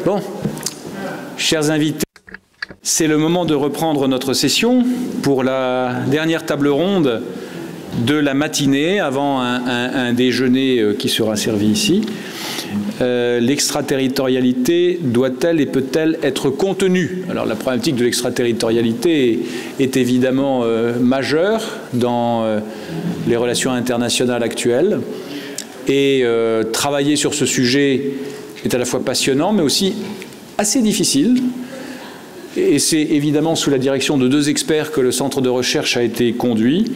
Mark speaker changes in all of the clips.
Speaker 1: Bon, chers invités, c'est le moment de reprendre notre session pour la dernière table ronde de la matinée avant un déjeuner qui sera servi ici. L'extraterritorialité doit-elle et peut-elle être contenue? Alors la problématique de l'extraterritorialité est évidemment majeure dans les relations internationales actuelles et travailler sur ce sujet est à la fois passionnant mais aussi assez difficile. Et c'est évidemment sous la direction de deux experts que le centre de recherche a été conduit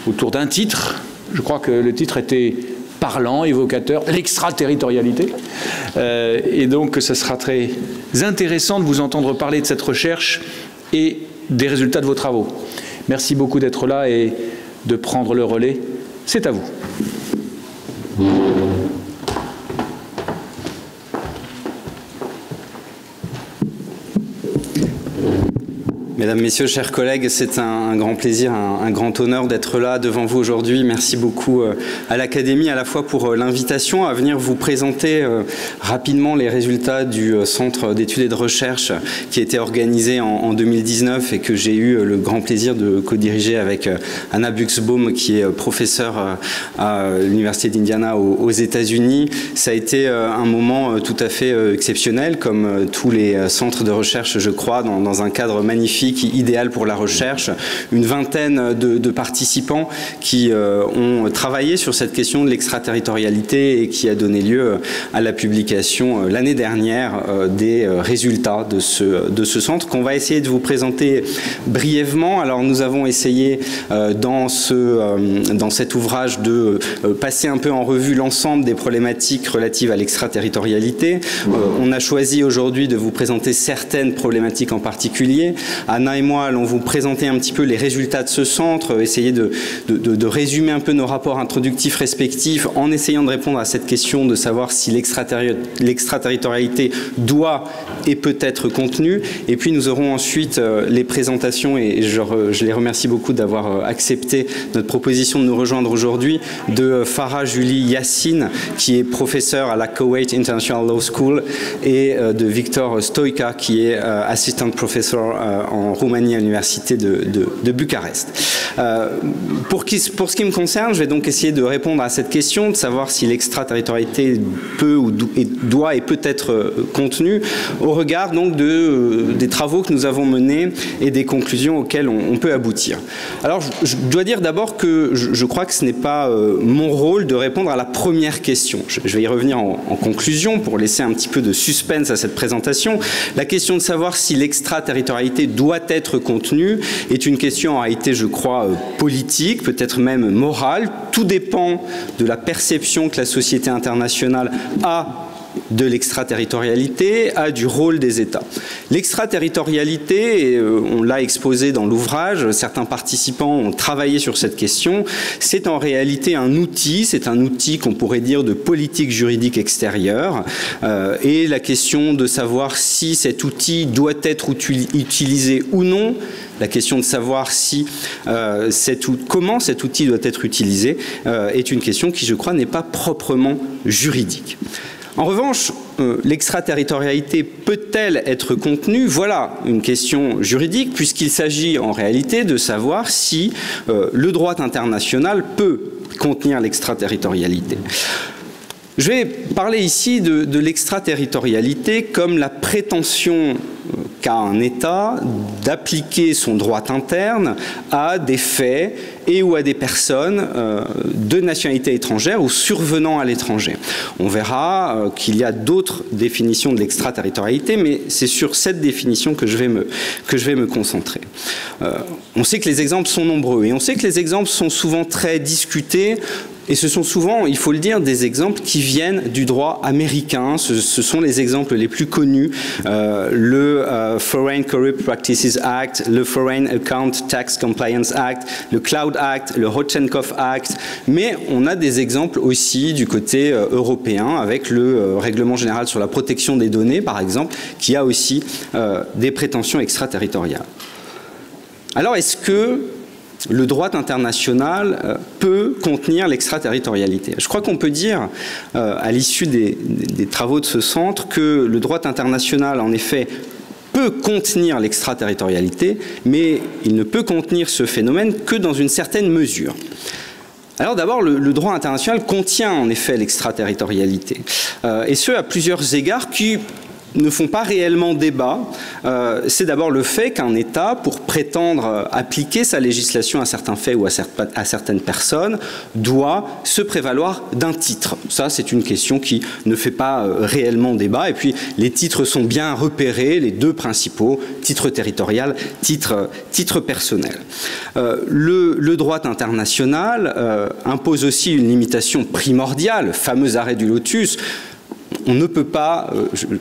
Speaker 1: autour d'un titre. Je crois que le titre était parlant, évocateur, l'extraterritorialité. Et donc, ce sera très intéressant de vous entendre parler de cette recherche et des résultats de vos travaux. Merci beaucoup d'être là et de prendre le relais. C'est à vous.
Speaker 2: Mesdames, Messieurs, chers collègues, c'est un grand plaisir, un grand honneur d'être là devant vous aujourd'hui. Merci beaucoup à l'Académie, à la fois pour l'invitation à venir vous présenter rapidement les résultats du Centre d'études et de recherche qui a été organisé en 2019 et que j'ai eu le grand plaisir de co-diriger avec Anna Buxbaum, qui est professeure à l'Université d'Indiana aux États-Unis. Ça a été un moment tout à fait exceptionnel, comme tous les centres de recherche, je crois, dans un cadre magnifique, idéal pour la recherche, une vingtaine de participants qui ont travaillé sur cette question de l'extraterritorialité et qui a donné lieu à la publication l'année dernière des résultats de ce centre qu'on va essayer de vous présenter brièvement. Alors nous avons essayé dans cet ouvrage de passer un peu en revue l'ensemble des problématiques relatives à l'extraterritorialité. On a choisi aujourd'hui de vous présenter certaines problématiques en particulier. Anna et moi allons vous présenter un petit peu les résultats de ce centre, essayer de résumer un peu nos rapports introductifs respectifs en essayant de répondre à cette question de savoir si l'extraterritorialité doit et peut être contenue. Et puis nous aurons ensuite les présentations, et je les remercie beaucoup d'avoir accepté notre proposition de nous rejoindre aujourd'hui, de Farah Julie Yassine, qui est professeur à la Kuwait International Law School, et de Victor Stoica, qui est assistant professor en Roumanie à l'université de Bucarest. Pour ce qui me concerne, je vais donc essayer de répondre à cette question, de savoir si l'extraterritorialité peut ou doit et peut être contenue, au regard donc des travaux que nous avons menés et des conclusions auxquelles on peut aboutir. Alors je dois dire d'abord que je crois que ce n'est pas mon rôle de répondre à la première question. Je vais y revenir en conclusion pour laisser un petit peu de suspense à cette présentation. La question de savoir si l'extraterritorialité doit être contenue est une question en réalité, je crois, politique, peut-être même morale. Tout dépend de la perception que la société internationale a de l'extraterritorialité, a du rôle des États. L'extraterritorialité, on l'a exposé dans l'ouvrage, certains participants ont travaillé sur cette question, c'est en réalité un outil, c'est un outil qu'on pourrait dire de politique juridique extérieure, et la question de savoir si cet outil doit être utilisé ou non, la question de savoir si comment cet outil doit être utilisé est une question qui, je crois, n'est pas proprement juridique. En revanche, l'extraterritorialité peut-elle être contenue? Voilà une question juridique, puisqu'il s'agit en réalité de savoir si le droit international peut contenir l'extraterritorialité. Je vais parler ici de l'extraterritorialité comme la prétention qu'a un État d'appliquer son droit interne à des faits et ou à des personnes de nationalité étrangère ou survenant à l'étranger. On verra qu'il y a d'autres définitions de l'extraterritorialité, mais c'est sur cette définition que je vais me concentrer. On sait que les exemples sont nombreux et on sait que les exemples sont souvent très discutés. Et ce sont souvent, il faut le dire, des exemples qui viennent du droit américain. Ce sont les exemples les plus connus. Le Foreign Corrupt Practices Act, le Foreign Account Tax Compliance Act, le Cloud Act, le Rodchenkov Act. Mais on a des exemples aussi du côté européen avec le Règlement général sur la protection des données, par exemple, qui a aussi des prétentions extraterritoriales. Alors, est-ce que le droit international peut contenir l'extraterritorialité. Je crois qu'on peut dire, à l'issue des travaux de ce centre, que le droit international, en effet, peut contenir l'extraterritorialité, mais il ne peut contenir ce phénomène que dans une certaine mesure. Alors d'abord, le droit international contient en effet l'extraterritorialité, et ce à plusieurs égards qui ne font pas réellement débat. C'est d'abord le fait qu'un État, pour prétendre appliquer sa législation à certains faits ou à certaines personnes, doit se prévaloir d'un titre. Ça, c'est une question qui ne fait pas réellement débat. Et puis, les titres sont bien repérés, les deux principaux, titre territorial, titre personnel. Le droit international impose aussi une limitation primordiale, le fameux arrêt du Lotus. On ne peut pas,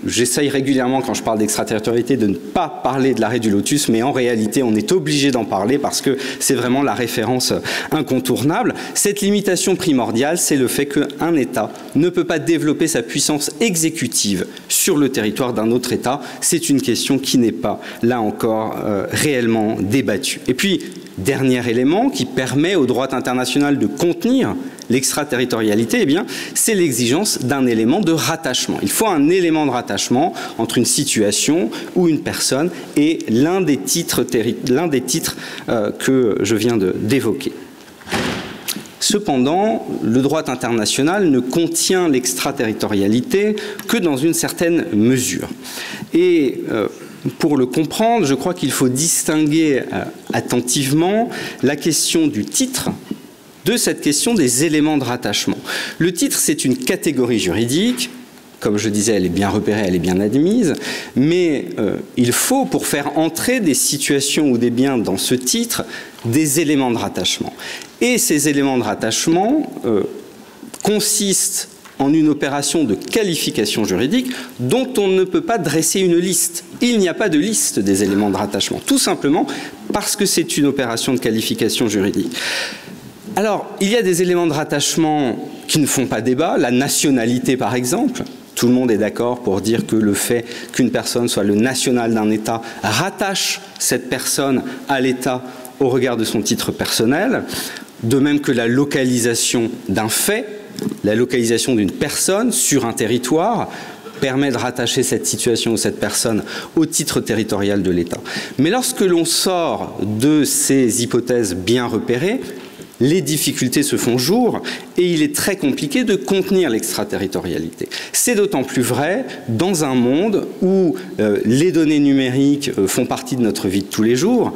Speaker 2: j'essaye régulièrement quand je parle d'extraterritorialité de ne pas parler de l'arrêt du Lotus, mais en réalité on est obligé d'en parler parce que c'est vraiment la référence incontournable. Cette limitation primordiale, c'est le fait qu'un État ne peut pas développer sa puissance exécutive sur le territoire d'un autre État. C'est une question qui n'est pas, là encore, réellement débattue. Et puis, dernier élément qui permet au droit international de contenir l'extraterritorialité, eh bien, c'est l'exigence d'un élément de rattachement. Il faut un élément de rattachement entre une situation ou une personne et l'un des titres que je viens d'évoquer. Cependant, le droit international ne contient l'extraterritorialité que dans une certaine mesure. Et pour le comprendre, je crois qu'il faut distinguer attentivement la question du titre de cette question des éléments de rattachement. Le titre, c'est une catégorie juridique. Comme je disais, elle est bien repérée, elle est bien admise, mais il faut, pour faire entrer des situations ou des biens dans ce titre, des éléments de rattachement. Et ces éléments de rattachement consistent en une opération de qualification juridique dont on ne peut pas dresser une liste. Il n'y a pas de liste des éléments de rattachement, tout simplement parce que c'est une opération de qualification juridique. Alors, il y a des éléments de rattachement qui ne font pas débat, la nationalité par exemple. Tout le monde est d'accord pour dire que le fait qu'une personne soit le national d'un État rattache cette personne à l'État au regard de son titre personnel, de même que la localisation d'un fait, la localisation d'une personne sur un territoire permet de rattacher cette situation ou cette personne au titre territorial de l'État. Mais lorsque l'on sort de ces hypothèses bien repérées, les difficultés se font jour et il est très compliqué de contenir l'extraterritorialité. C'est d'autant plus vrai dans un monde où les données numériques font partie de notre vie de tous les jours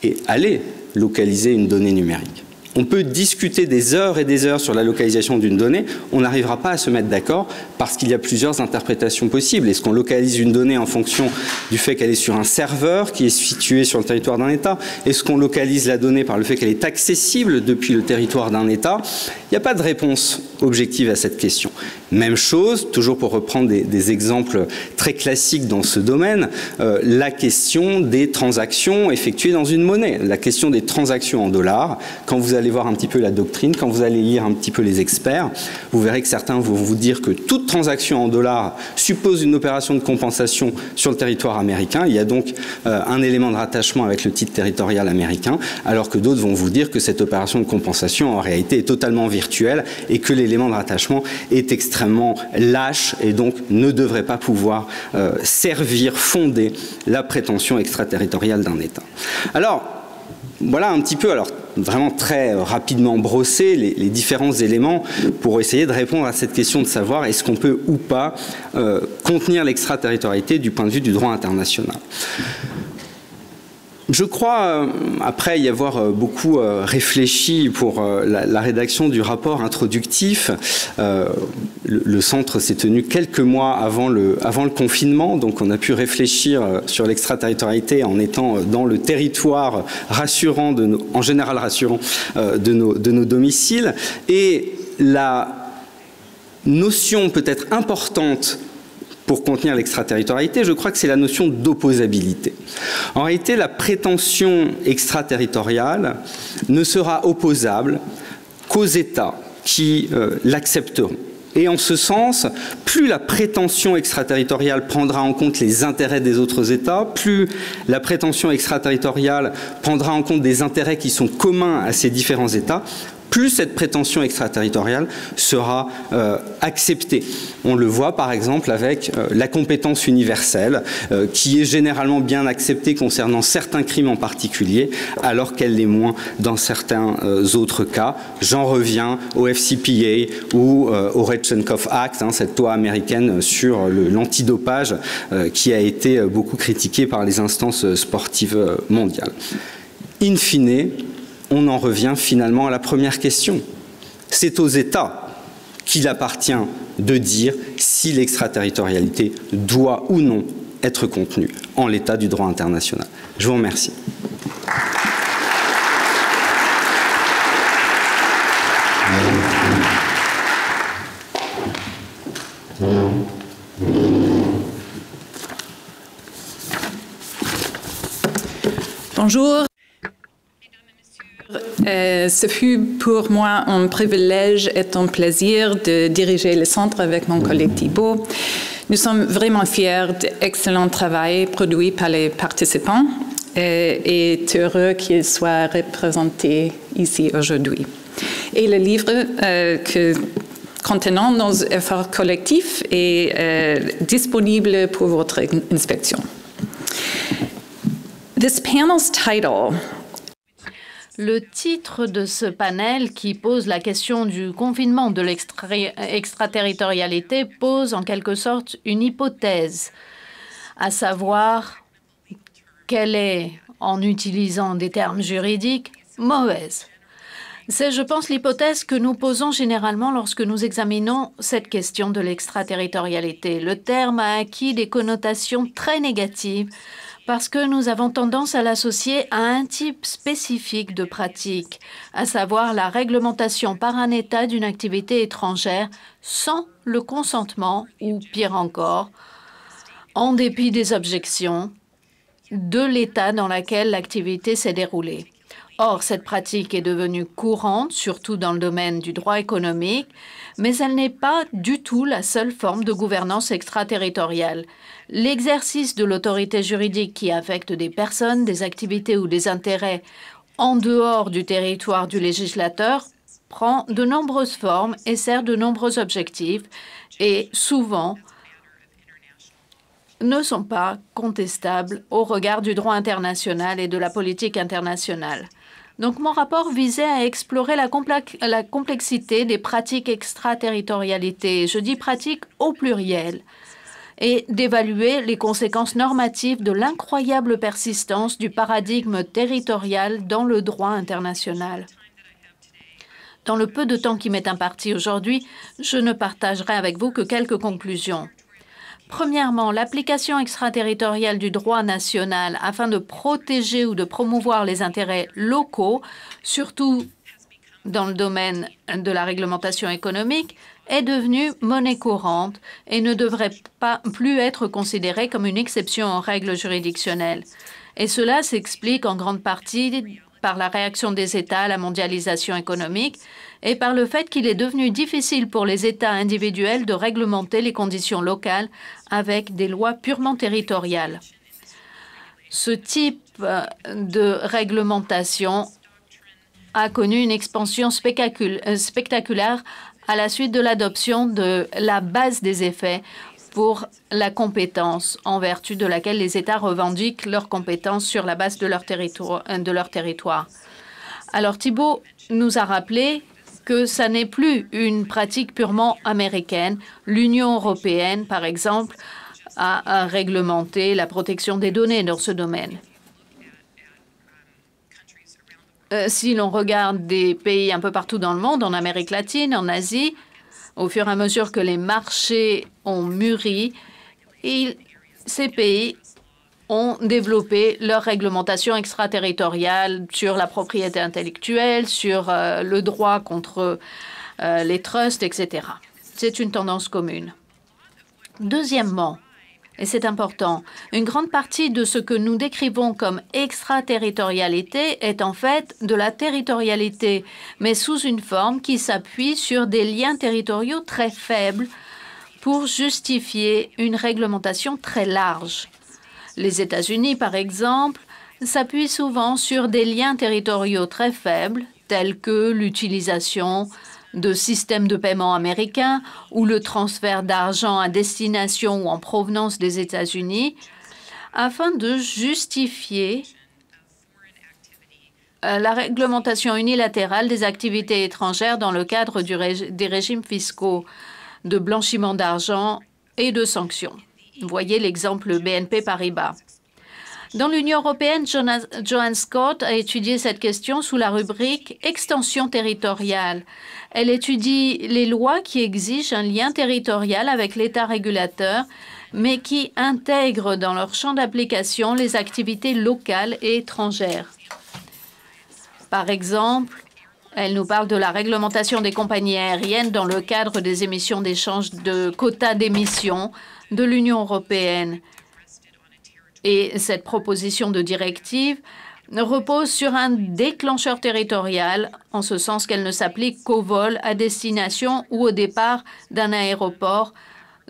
Speaker 2: et aller localiser une donnée numérique. On peut discuter des heures et des heures sur la localisation d'une donnée, on n'arrivera pas à se mettre d'accord parce qu'il y a plusieurs interprétations possibles. Est-ce qu'on localise une donnée en fonction du fait qu'elle est sur un serveur qui est situé sur le territoire d'un État? Est-ce qu'on localise la donnée par le fait qu'elle est accessible depuis le territoire d'un État? Il n'y a pas de réponse objective à cette question. Même chose, toujours pour reprendre des exemples très classiques dans ce domaine, la question des transactions effectuées dans une monnaie, la question des transactions en dollars. Quand vous allez voir un petit peu la doctrine, quand vous allez lire un petit peu les experts, vous verrez que certains vont vous dire que toute transaction en dollars suppose une opération de compensation sur le territoire américain. Il y a donc un élément de rattachement avec le titre territorial américain, alors que d'autres vont vous dire que cette opération de compensation en réalité est totalement virtuelle et que l'élément de rattachement est extrêmement lâche et donc ne devrait pas pouvoir servir, fonder la prétention extraterritoriale d'un État. Alors, voilà un petit peu, alors vraiment très rapidement brosser les différents éléments pour essayer de répondre à cette question de savoir est-ce qu'on peut ou pas contenir l'extraterritorialité du point de vue du droit international. Je crois, après y avoir beaucoup réfléchi pour la rédaction du rapport introductif, le centre s'est tenu quelques mois avant le confinement, donc on a pu réfléchir sur l'extraterritorialité en étant dans le territoire rassurant, en général rassurant, de nos domiciles. Et la notion peut-être importante pour contenir l'extraterritorialité, je crois que c'est la notion d'opposabilité. En réalité, la prétention extraterritoriale ne sera opposable qu'aux États qui l'accepteront. Et en ce sens, plus la prétention extraterritoriale prendra en compte les intérêts des autres États, plus la prétention extraterritoriale prendra en compte des intérêts qui sont communs à ces différents États, plus cette prétention extraterritoriale sera acceptée. On le voit par exemple avec la compétence universelle, qui est généralement bien acceptée concernant certains crimes en particulier, alors qu'elle l'est moins dans certains autres cas. J'en reviens au FCPA ou au Redchenkov Act, cette loi américaine sur l'antidopage qui a été beaucoup critiquée par les instances sportives mondiales. In fine, on en revient finalement à la première question. C'est aux États qu'il appartient de dire si l'extraterritorialité doit ou non être contenue en l'état du droit international. Je vous remercie.
Speaker 3: Bonjour. Ce fut pour moi un privilège et un plaisir de diriger le centre avec mon collègue Thibault. Nous sommes vraiment fiers de l'excellent travail produit par les participants et heureux qu'ils soient représentés ici aujourd'hui. Et le livre contenant nos efforts collectifs est disponible pour votre inspection. This panel's title.
Speaker 4: Le titre de ce panel, qui pose la question du confinement de l'extraterritorialité, pose en quelque sorte une hypothèse, à savoir qu'elle est, en utilisant des termes juridiques, mauvaise. C'est, je pense, l'hypothèse que nous posons généralement lorsque nous examinons cette question de l'extraterritorialité. Le terme a acquis des connotations très négatives parce que nous avons tendance à l'associer à un type spécifique de pratique, à savoir la réglementation par un État d'une activité étrangère sans le consentement, ou pire encore, en dépit des objections de l'État dans lequel l'activité s'est déroulée. Or, cette pratique est devenue courante, surtout dans le domaine du droit économique, mais elle n'est pas du tout la seule forme de gouvernance extraterritoriale. L'exercice de l'autorité juridique qui affecte des personnes, des activités ou des intérêts en dehors du territoire du législateur prend de nombreuses formes et sert de nombreux objectifs et souvent ne sont pas contestables au regard du droit international et de la politique internationale. Donc, mon rapport visait à explorer la complexité des pratiques extraterritorialité, je dis pratiques au pluriel, et d'évaluer les conséquences normatives de l'incroyable persistance du paradigme territorial dans le droit international. Dans le peu de temps qui m'est imparti aujourd'hui, je ne partagerai avec vous que quelques conclusions. Premièrement, l'application extraterritoriale du droit national afin de protéger ou de promouvoir les intérêts locaux, surtout dans le domaine de la réglementation économique, est devenue monnaie courante et ne devrait pas plus être considérée comme une exception aux règles juridictionnelles. Et cela s'explique en grande partie par la réaction des États à la mondialisation économique et par le fait qu'il est devenu difficile pour les États individuels de réglementer les conditions locales avec des lois purement territoriales. Ce type de réglementation a connu une expansion spectaculaire à la suite de l'adoption de la base des effets pour la compétence, en vertu de laquelle les États revendiquent leurs compétences sur la base de leur territoire. Alors Thibault nous a rappelé que ça n'est plus une pratique purement américaine. L'Union européenne, par exemple, a réglementé la protection des données dans ce domaine. Si l'on regarde des pays un peu partout dans le monde, en Amérique latine, en Asie, au fur et à mesure que les marchés ont mûri, ces pays ont développé leur réglementation extraterritoriale sur la propriété intellectuelle, sur le droit contre les trusts, etc. C'est une tendance commune. Deuxièmement, Et c'est important. Une grande partie de ce que nous décrivons comme extraterritorialité est en fait de la territorialité, mais sous une forme qui s'appuie sur des liens territoriaux très faibles pour justifier une réglementation très large. Les États-Unis, par exemple, s'appuient souvent sur des liens territoriaux très faibles, tels que l'utilisation de systèmes de paiement américains ou le transfert d'argent à destination ou en provenance des États-Unis, afin de justifier la réglementation unilatérale des activités étrangères dans le cadre des régimes fiscaux de blanchiment d'argent et de sanctions. Vous voyez l'exemple BNP Paribas. Dans l'Union européenne, Joanne Scott a étudié cette question sous la rubrique « Extension territoriale ». Elle étudie les lois qui exigent un lien territorial avec l'État régulateur, mais qui intègrent dans leur champ d'application les activités locales et étrangères. Par exemple, elle nous parle de la réglementation des compagnies aériennes dans le cadre des émissions d'échange de quotas d'émissions de l'Union européenne. Et cette proposition de directive repose sur un déclencheur territorial, en ce sens qu'elle ne s'applique qu'aux vols à destination ou au départ d'un aéroport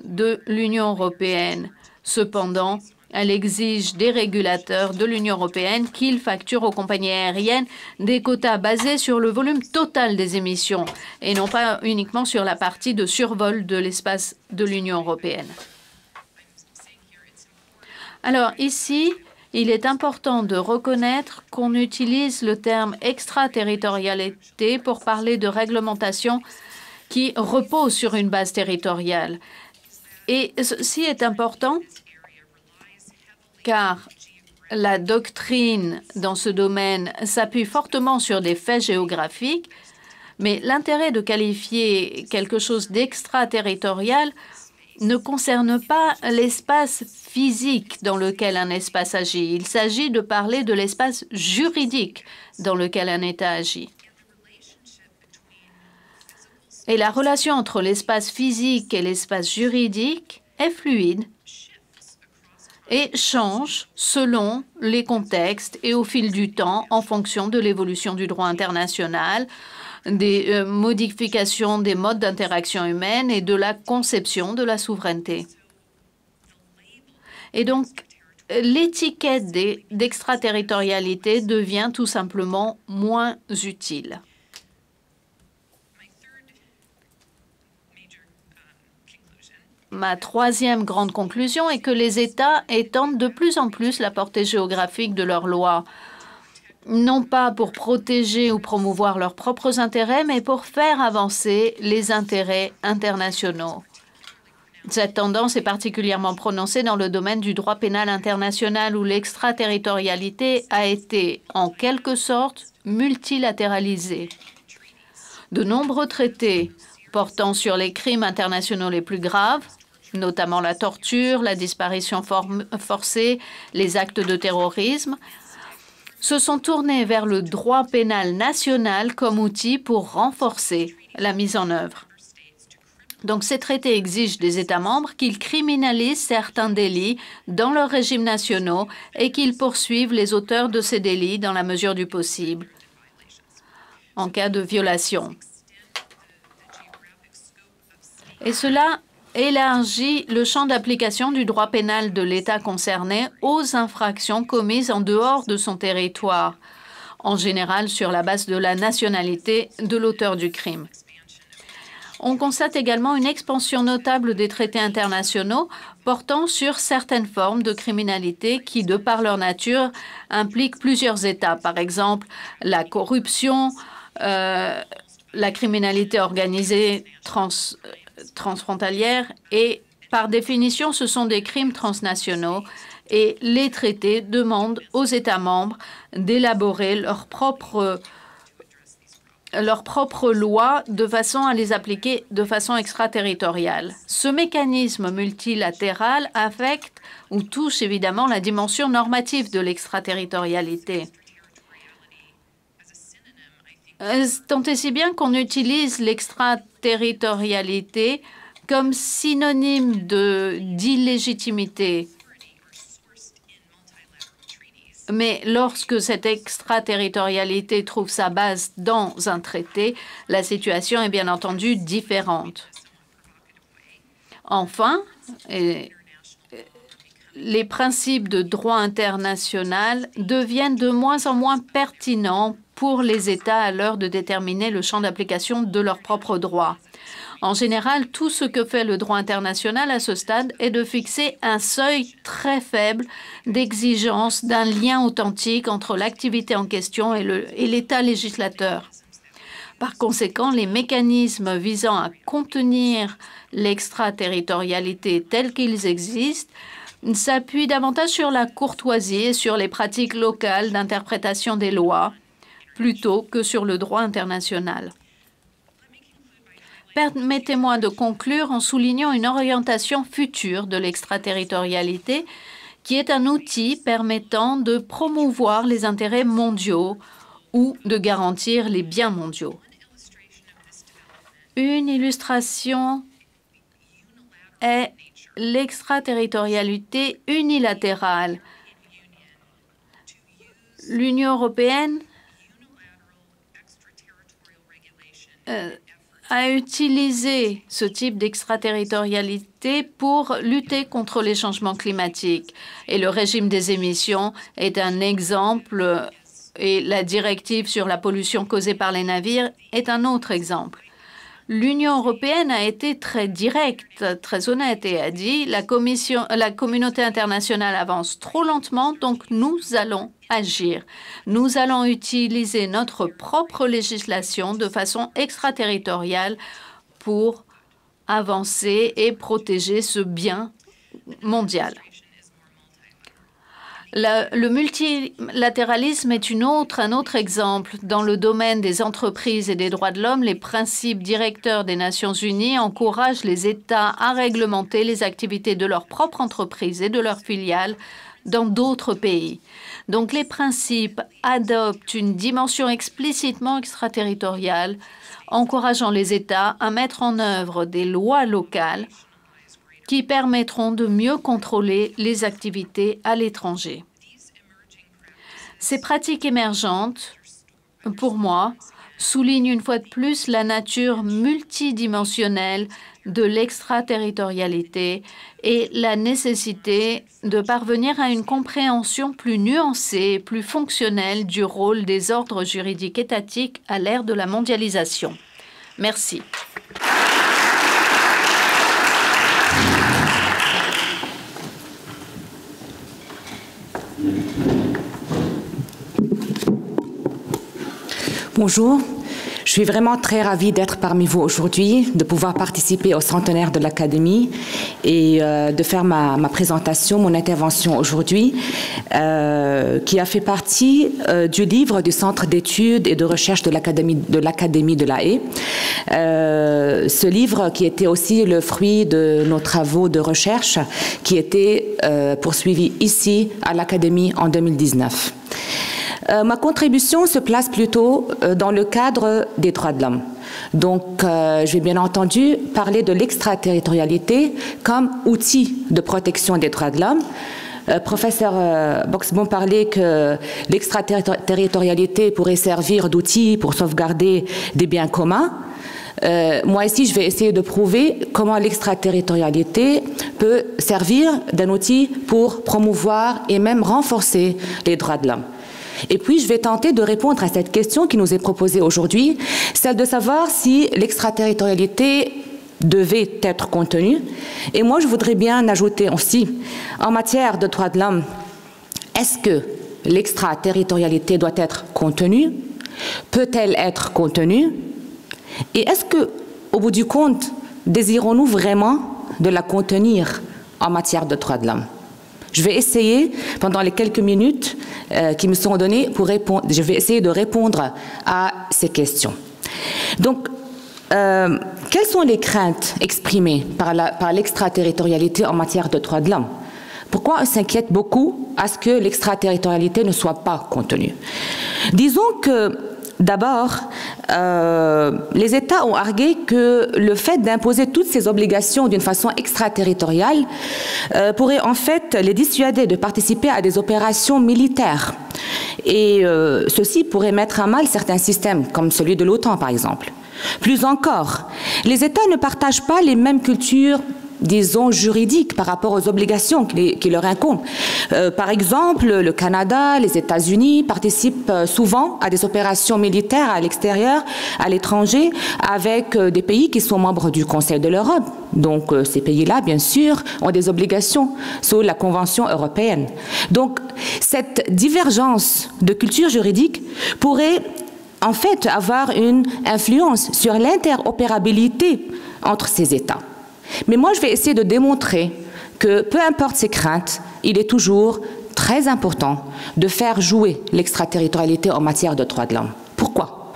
Speaker 4: de l'Union européenne. Cependant, elle exige des régulateurs de l'Union européenne qu'ils facturent aux compagnies aériennes des quotas basés sur le volume total des émissions et non pas uniquement sur la partie de survol de l'espace de l'Union européenne. Alors ici, il est important de reconnaître qu'on utilise le terme extraterritorialité pour parler de réglementation qui repose sur une base territoriale. Et ceci est important car la doctrine dans ce domaine s'appuie fortement sur des faits géographiques, mais l'intérêt de qualifier quelque chose d'extraterritorial ne concerne pas l'espace physique dans lequel un espace agit. Il s'agit de parler de l'espace juridique dans lequel un État agit. Et la relation entre l'espace physique et l'espace juridique est fluide et change selon les contextes et au fil du temps en fonction de l'évolution du droit international, des modifications des modes d'interaction humaine et de la conception de la souveraineté. Et donc, l'étiquette d'extraterritorialité devient tout simplement moins utile. Ma troisième grande conclusion est que les États étendent de plus en plus la portée géographique de leurs lois, non pas pour protéger ou promouvoir leurs propres intérêts, mais pour faire avancer les intérêts internationaux. Cette tendance est particulièrement prononcée dans le domaine du droit pénal international où l'extraterritorialité a été, en quelque sorte, multilatéralisée. De nombreux traités portant sur les crimes internationaux les plus graves, notamment la torture, la disparition forcée, les actes de terrorisme, se sont tournés vers le droit pénal national comme outil pour renforcer la mise en œuvre. Donc, ces traités exigent des États membres qu'ils criminalisent certains délits dans leurs régimes nationaux et qu'ils poursuivent les auteurs de ces délits dans la mesure du possible en cas de violation. Et cela élargit le champ d'application du droit pénal de l'État concerné aux infractions commises en dehors de son territoire, en général sur la base de la nationalité de l'auteur du crime. On constate également une expansion notable des traités internationaux portant sur certaines formes de criminalité qui, de par leur nature, impliquent plusieurs États. Par exemple, la corruption, la criminalité organisée transfrontalière et, par définition, ce sont des crimes transnationaux et les traités demandent aux États membres d'élaborer leurs propres lois de façon à les appliquer de façon extraterritoriale. Ce mécanisme multilatéral affecte ou touche évidemment la dimension normative de l'extraterritorialité. Tant et si bien qu'on utilise l'extraterritorialité comme synonyme d'illégitimité. Mais lorsque cette extraterritorialité trouve sa base dans un traité, la situation est bien entendu différente. Enfin, les principes de droit international deviennent de moins en moins pertinents pour les États à l'heure de déterminer le champ d'application de leurs propres droits. En général, tout ce que fait le droit international à ce stade est de fixer un seuil très faible d'exigence d'un lien authentique entre l'activité en question et l'État législateur. Par conséquent, les mécanismes visant à contenir l'extraterritorialité tels qu'ils existent s'appuient davantage sur la courtoisie et sur les pratiques locales d'interprétation des lois plutôt que sur le droit international. Permettez-moi de conclure en soulignant une orientation future de l'extraterritorialité qui est un outil permettant de promouvoir les intérêts mondiaux ou de garantir les biens mondiaux. Une illustration est l'extraterritorialité unilatérale. L'Union européenne a utilisé ce type d'extraterritorialité pour lutter contre les changements climatiques. Et le régime des émissions est un exemple, et la directive sur la pollution causée par les navires est un autre exemple. L'Union européenne a été très directe, très honnête et a dit la communauté internationale avance trop lentement, donc nous allons agir. Nous allons utiliser notre propre législation de façon extraterritoriale pour avancer et protéger ce bien mondial. Le multilatéralisme est un autre exemple. Dans le domaine des entreprises et des droits de l'homme, les principes directeurs des Nations unies encouragent les États à réglementer les activités de leurs propres entreprises et de leurs filiales dans d'autres pays. Donc les principes adoptent une dimension explicitement extraterritoriale, encourageant les États à mettre en œuvre des lois locales qui permettront de mieux contrôler les activités à l'étranger. Ces pratiques émergentes, pour moi, soulignent une fois de plus la nature multidimensionnelle de l'extraterritorialité et la nécessité de parvenir à une compréhension plus nuancée et plus fonctionnelle du rôle des ordres juridiques étatiques à l'ère de la mondialisation. Merci.
Speaker 5: Bonjour, je suis vraiment très ravie d'être parmi vous aujourd'hui, de pouvoir participer au centenaire de l'Académie et de faire ma présentation, mon intervention aujourd'hui, qui a fait partie du livre du Centre d'études et de recherche de l'Académie de La Haye. Ce livre qui était aussi le fruit de nos travaux de recherche qui étaient poursuivis ici à l'Académie en 2019. Ma contribution se place plutôt dans le cadre des droits de l'homme. Donc, je vais bien entendu parler de l'extraterritorialité comme outil de protection des droits de l'homme. Professeur Boxbaum parlait que l'extraterritorialité pourrait servir d'outil pour sauvegarder des biens communs. Moi ici, je vais essayer de prouver comment l'extraterritorialité peut servir d'un outil pour promouvoir et même renforcer les droits de l'homme. Et puis, je vais tenter de répondre à cette question qui nous est proposée aujourd'hui, celle de savoir si l'extraterritorialité devait être contenue. Et moi, je voudrais bien ajouter aussi, en matière de droits de l'homme, est-ce que l'extraterritorialité doit être contenue? Peut-elle être contenue? Et est-ce que, au bout du compte, désirons-nous vraiment de la contenir en matière de droits de l'homme? Je vais essayer, pendant les quelques minutes qui me sont données, je vais essayer de répondre à ces questions. Donc, quelles sont les craintes exprimées par l'extraterritorialité en matière de droits de l'homme? Pourquoi on s'inquiète beaucoup à ce que l'extraterritorialité ne soit pas contenue? Disons que D'abord, les États ont argué que le fait d'imposer toutes ces obligations d'une façon extraterritoriale pourrait en fait les dissuader de participer à des opérations militaires. Et ceci pourrait mettre à mal certains systèmes, comme celui de l'OTAN par exemple. Plus encore, les États ne partagent pas les mêmes cultures, disons, juridiques par rapport aux obligations qui leur incombent. Par exemple, le Canada, les États-Unis participent souvent à des opérations militaires à l'extérieur, à l'étranger, avec des pays qui sont membres du Conseil de l'Europe. Donc, ces pays-là, bien sûr, ont des obligations sous la Convention européenne. Donc, cette divergence de culture juridique pourrait en fait avoir une influence sur l'interopérabilité entre ces États. Mais moi, je vais essayer de démontrer que, peu importe ces craintes, il est toujours très important de faire jouer l'extraterritorialité en matière de droits de l'homme. Pourquoi?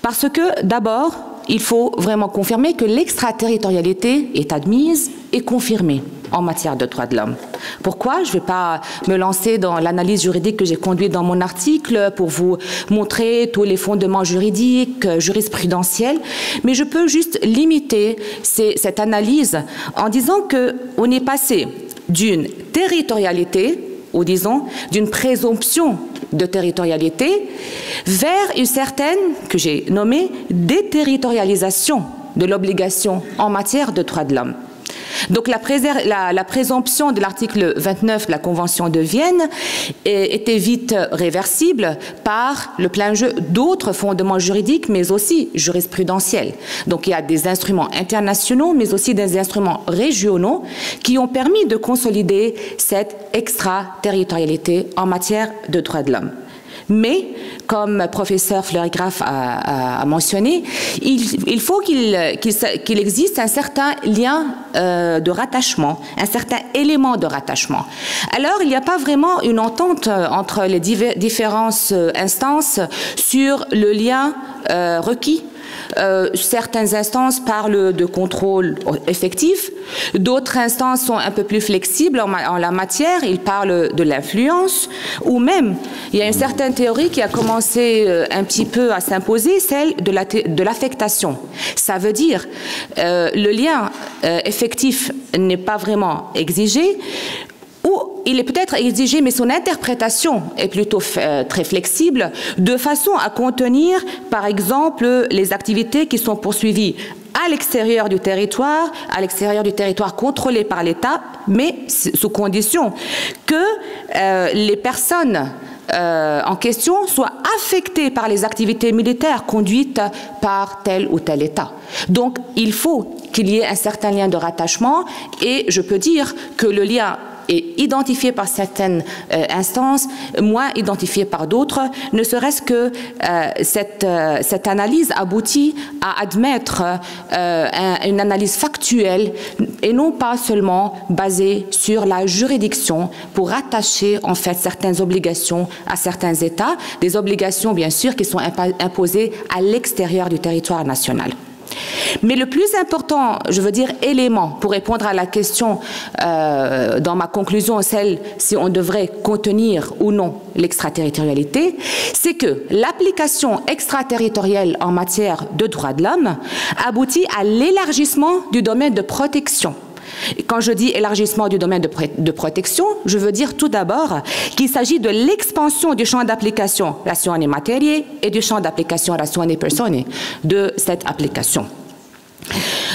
Speaker 5: Parce que, d'abord, il faut vraiment confirmer que l'extraterritorialité est admise et confirmée en matière de droits de l'homme. Pourquoi? Je ne vais pas me lancer dans l'analyse juridique que j'ai conduite dans mon article pour vous montrer tous les fondements juridiques, jurisprudentiels, mais je peux juste limiter cette analyse en disant qu'on est passé d'une territorialité, ou disons d'une présomption de territorialité, vers une certaine, que j'ai nommée, déterritorialisation de l'obligation en matière de droits de l'homme. Donc la présomption de l'article 29 de la Convention de Vienne était vite réversible par le plein jeu d'autres fondements juridiques, mais aussi jurisprudentiels. Donc il y a des instruments internationaux, mais aussi des instruments régionaux qui ont permis de consolider cette extraterritorialité en matière de droits de l'homme. Mais, comme professeur Fleury Graff a mentionné, il faut qu'il existe un certain lien de rattachement, un certain élément de rattachement. Alors, il n'y a pas vraiment une entente entre les différentes instances sur le lien requis. Certaines instances parlent de contrôle effectif, d'autres instances sont un peu plus flexibles en la matière, ils parlent de l'influence, ou même, il y a une certaine théorie qui a commencé un petit peu à s'imposer, celle de l'affectation. Ça veut dire le lien effectif n'est pas vraiment exigé, ou il est peut-être exigé, mais son interprétation est plutôt très flexible, de façon à contenir, par exemple, les activités qui sont poursuivies à l'extérieur du territoire contrôlé par l'État, mais sous condition que les personnes en question soient affectées par les activités militaires conduites par tel ou tel État. Donc, il faut qu'il y ait un certain lien de rattachement, et je peux dire que le lien est identifié par certaines instances, moins identifié par d'autres, ne serait-ce que cette analyse aboutit à admettre une analyse factuelle et non pas seulement basée sur la juridiction pour rattacher en fait certaines obligations à certains États, des obligations bien sûr qui sont imposées à l'extérieur du territoire national. Mais le plus important, je veux dire, élément pour répondre à la question dans ma conclusion, celle si on devrait contenir ou non l'extraterritorialité, c'est que l'application extraterritoriale en matière de droits de l'homme aboutit à l'élargissement du domaine de protection. Quand je dis élargissement du domaine de protection, je veux dire tout d'abord qu'il s'agit de l'expansion du champ d'application ratione materie et du champ d'application ratione personae de cette application.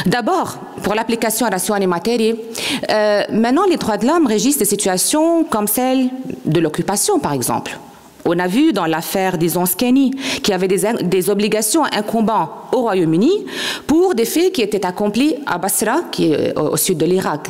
Speaker 5: D'abord, pour l'application ratione materie, maintenant les droits de l'homme régissent des situations comme celle de l'occupation, par exemple. On a vu dans l'affaire, disons, Skeni, qu'il y avait des obligations incombant au Royaume-Uni pour des faits qui étaient accomplis à Basra, qui est au sud de l'Irak,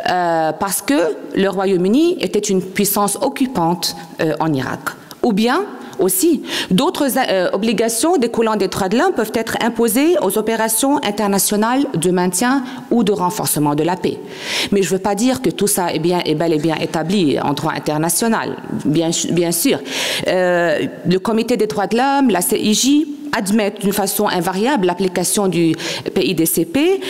Speaker 5: parce que le Royaume-Uni était une puissance occupante en Irak. Ou bien, aussi, d'autres obligations découlant des droits de l'homme peuvent être imposées aux opérations internationales de maintien ou de renforcement de la paix. Mais je ne veux pas dire que tout ça est bel et bien établi en droit international, bien sûr. Le Comité des droits de l'homme, la CIJ, admettent d'une façon invariable l'application du PIDCP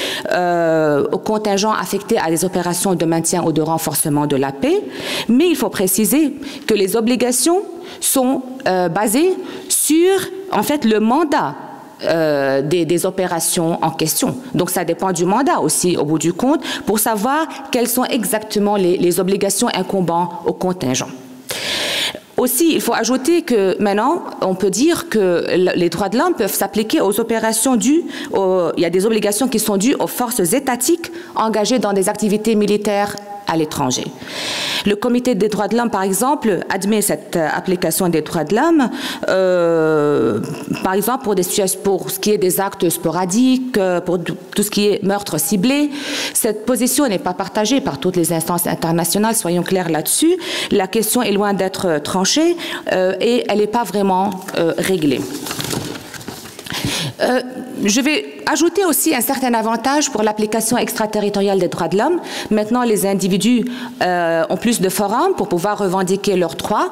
Speaker 5: aux contingents affectés à des opérations de maintien ou de renforcement de la paix, mais il faut préciser que les obligations sont basées sur, en fait, le mandat des opérations en question. Donc ça dépend du mandat aussi, au bout du compte, pour savoir quelles sont exactement les obligations incombant au contingent. Aussi, il faut ajouter que maintenant, on peut dire que les droits de l'homme peuvent s'appliquer aux opérations dues, il y a des obligations qui sont dues aux forces étatiques engagées dans des activités militaires à l'étranger. Le Comité des droits de l'homme, par exemple, admet cette application des droits de l'homme, par exemple pour ce qui est des actes sporadiques, pour tout ce qui est meurtre ciblé. Cette position n'est pas partagée par toutes les instances internationales, soyons clairs là-dessus. La question est loin d'être tranchée et elle n'est pas vraiment réglée. Je vais ajouter aussi un certain avantage pour l'application extraterritoriale des droits de l'homme. Maintenant, les individus ont plus de forums pour pouvoir revendiquer leurs droits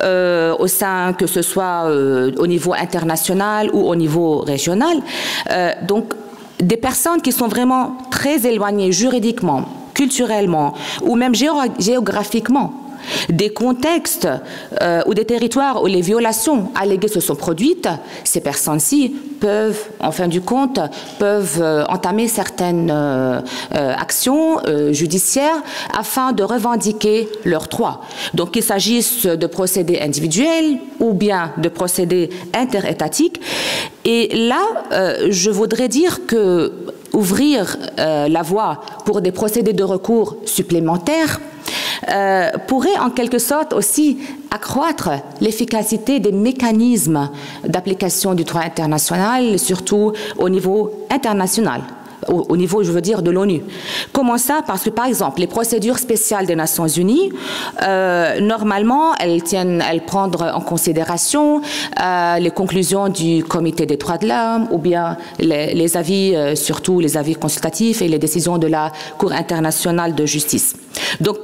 Speaker 5: au sein, que ce soit au niveau international ou au niveau régional. Donc, des personnes qui sont vraiment très éloignées juridiquement, culturellement ou même géographiquement des contextes ou des territoires où les violations alléguées se sont produites, ces personnes-ci peuvent, en fin du compte, entamer certaines actions judiciaires afin de revendiquer leurs droits. Donc qu'il s'agisse de procédés individuels ou bien de procédés interétatiques. Et là, je voudrais dire que ouvrir la voie pour des procédés de recours supplémentaires pourrait en quelque sorte aussi accroître l'efficacité des mécanismes d'application du droit international, surtout au niveau international, au niveau, je veux dire, de l'ONU. Comment ça? Parce que, par exemple, les procédures spéciales des Nations Unies, normalement, elles prennent en considération les conclusions du Comité des droits de l'homme ou bien les avis, surtout les avis consultatifs et les décisions de la Cour internationale de justice. Donc,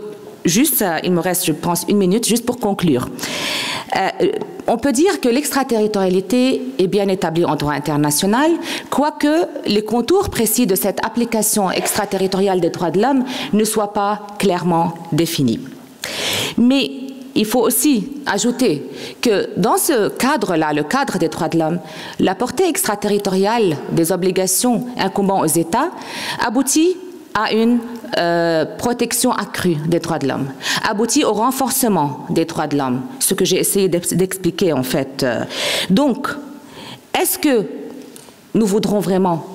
Speaker 5: juste, il me reste, je pense, 1 minute, juste pour conclure. On peut dire que l'extraterritorialité est bien établie en droit international, quoique les contours précis de cette application extraterritoriale des droits de l'homme ne soient pas clairement définis. Mais il faut aussi ajouter que dans ce cadre-là, le cadre des droits de l'homme, la portée extraterritoriale des obligations incombant aux États aboutit à une protection accrue des droits de l'homme, aboutit au renforcement des droits de l'homme, ce que j'ai essayé d'expliquer en fait. Donc, est-ce que nous voudrons vraiment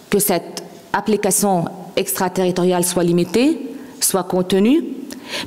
Speaker 5: que cette application extraterritoriale soit limitée, soit contenue?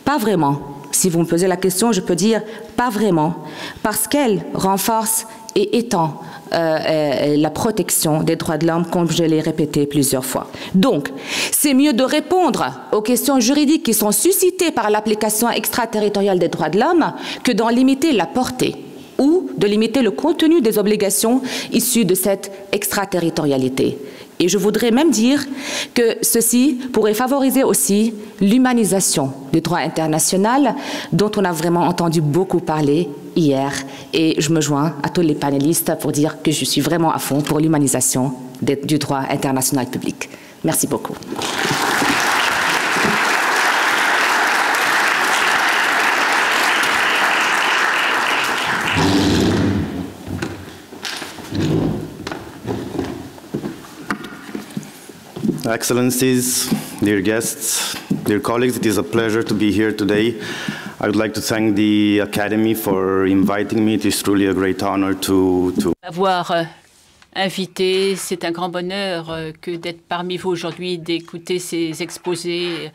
Speaker 5: Pas vraiment. Si vous me posez la question, je peux dire pas vraiment, parce qu'elle renforce et étend la protection des droits de l'homme, comme je l'ai répété plusieurs fois. Donc, c'est mieux de répondre aux questions juridiques qui sont suscitées par l'application extraterritoriale des droits de l'homme que d'en limiter la portée ou de limiter le contenu des obligations issues de cette extraterritorialité. Et je voudrais même dire que ceci pourrait favoriser aussi l'humanisation du droit international dont on a vraiment entendu beaucoup parler hier. Et je me joins à tous les panélistes pour dire que je suis vraiment à fond pour l'humanisation du droit international public. Merci beaucoup.
Speaker 6: Excellencies, dear guests, dear colleagues, it is a pleasure to be here today. I would like to thank the Academy for inviting me. It is truly a great honor to
Speaker 7: avoir invité. C'est un grand bonheur que d'être parmi vous aujourd'hui, d'écouter ces exposés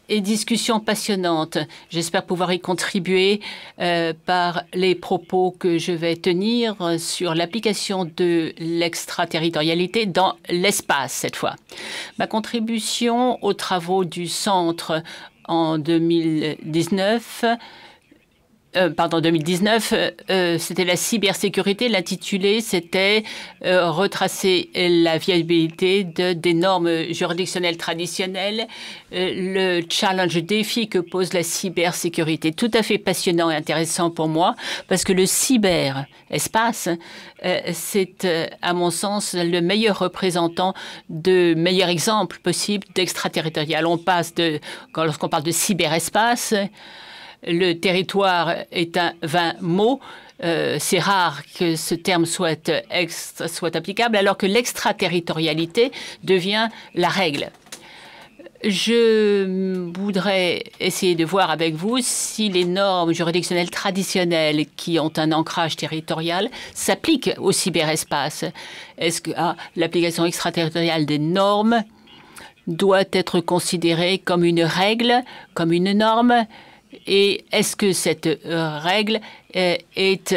Speaker 7: et discussions passionnantes. J'espère pouvoir y contribuer par les propos que je vais tenir sur l'application de l'extraterritorialité dans l'espace, cette fois. Ma contribution aux travaux du Centre en 2019 2019, c'était la cybersécurité. L'intitulé, c'était retracer la viabilité des normes juridictionnelles traditionnelles, le challenge défi que pose la cybersécurité. Tout à fait passionnant et intéressant pour moi, parce que le cyberespace, c'est, à mon sens, le meilleur représentant, meilleur exemple possible d'extraterritorial. On passe lorsqu'on parle de cyberespace, le territoire est un vain mot. C'est rare que ce terme soit applicable, alors que l'extraterritorialité devient la règle. Je voudrais essayer de voir avec vous si les normes juridictionnelles traditionnelles qui ont un ancrage territorial s'appliquent au cyberespace. Est-ce que l'application extraterritoriale des normes doit être considérée comme une règle, comme une norme? Et est-ce que cette règle est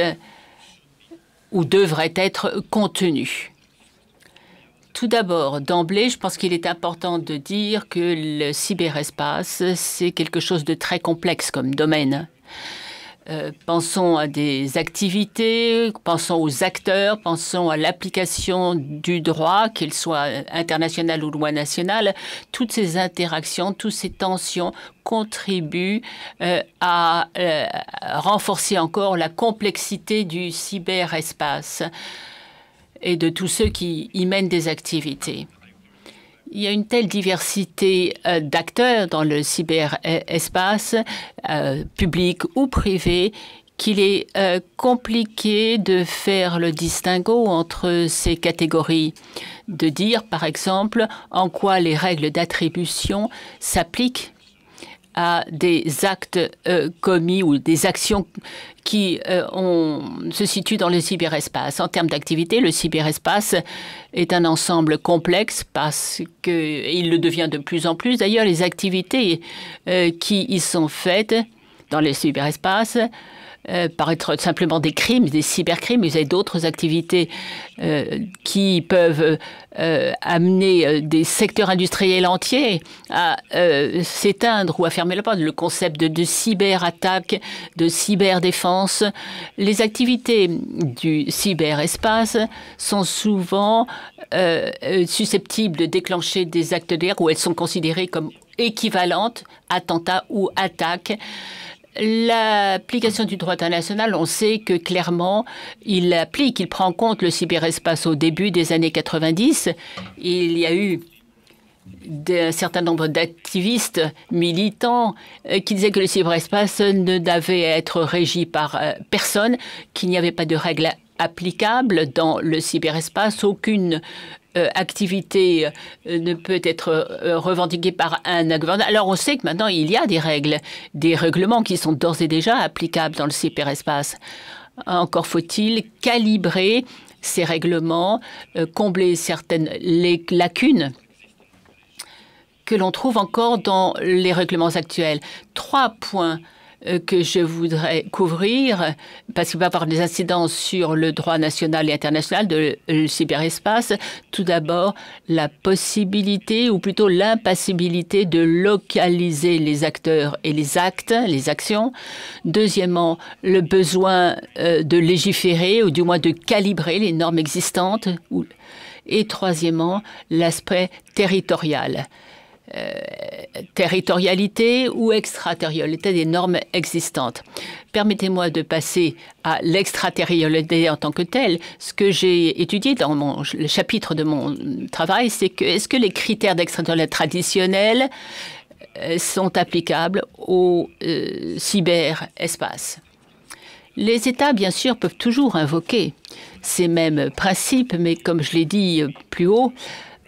Speaker 7: ou devrait être contenue? Tout d'abord, d'emblée, je pense qu'il est important de dire que le cyberespace, c'est quelque chose de très complexe comme domaine. Pensons à des activités, pensons aux acteurs, pensons à l'application du droit, qu'il soit international ou loi nationale. Toutes ces interactions, toutes ces tensions contribuent à renforcer encore la complexité du cyberespace et de tous ceux qui y mènent des activités. Il y a une telle diversité d'acteurs dans le cyberespace, public ou privé, qu'il est compliqué de faire le distinguo entre ces catégories. De dire, par exemple, en quoi les règles d'attribution s'appliquent à des actes commis ou des actions qui se situent dans le cyberespace. En termes d'activité, le cyberespace est un ensemble complexe parce qu'il le devient de plus en plus. D'ailleurs, les activités qui y sont faites dans le cyberespace par être simplement des crimes, des cybercrimes, mais vous avez d'autres activités qui peuvent amener des secteurs industriels entiers à s'éteindre ou à fermer la porte. Le concept de cyberattaque, de cyberdéfense. Les activités du cyberespace sont souvent susceptibles de déclencher des actes de guerre où elles sont considérées comme équivalentes, attentats ou attaques. L'application du droit international, on sait que clairement, il prend en compte le cyberespace au début des années 90. Il y a eu un certain nombre d'activistes militants qui disaient que le cyberespace ne devait être régi par personne, qu'il n'y avait pas de règles applicables dans le cyberespace, aucune activité ne peut être revendiquée par un gouvernement. Alors on sait que maintenant il y a des règles, des règlements qui sont d'ores et déjà applicables dans le cyberespace. Encore faut-il calibrer ces règlements, combler certaines lacunes que l'on trouve encore dans les règlements actuels. 3 points que je voudrais couvrir, parce qu'il va y avoir des incidences sur le droit national et international de cyberespace. Tout d'abord, la possibilité, ou plutôt l'impossibilité de localiser les acteurs et les actes, les actions. Deuxièmement, le besoin de légiférer, ou du moins de calibrer les normes existantes. Et troisièmement, l'aspect territorial. Territorialité ou extraterritorialité des normes existantes. Permettez-moi de passer à l'extraterritorialité en tant que telle. Ce que j'ai étudié dans le chapitre de mon travail, c'est que est-ce que les critères d'extraterritorialité traditionnels sont applicables au cyberespace? Les États, bien sûr, peuvent toujours invoquer ces mêmes principes, mais comme je l'ai dit plus haut,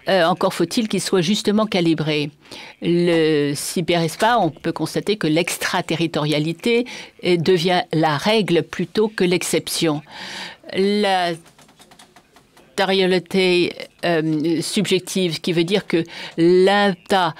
Speaker 7: encore faut-il qu'il soit justement calibré. Le cyberespace, on peut constater que l'extraterritorialité devient la règle plutôt que l'exception. La territorialité subjective, qui veut dire que l'État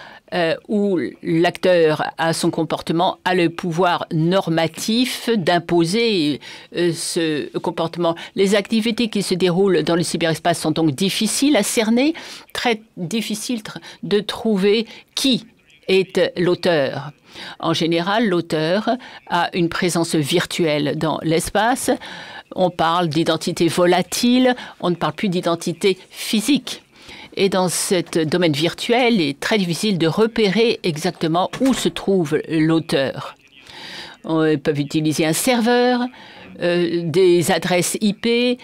Speaker 7: où l'acteur a son comportement, a le pouvoir normatif d'imposer ce comportement. Les activités qui se déroulent dans le cyberespace sont donc difficiles à cerner, très difficiles de trouver qui est l'auteur. En général, l'auteur a une présence virtuelle dans l'espace. On parle d'identité volatile, on ne parle plus d'identité physique. Et dans ce domaine virtuel, il est très difficile de repérer exactement où se trouve l'auteur. Ils peuvent utiliser un serveur, des adresses IP,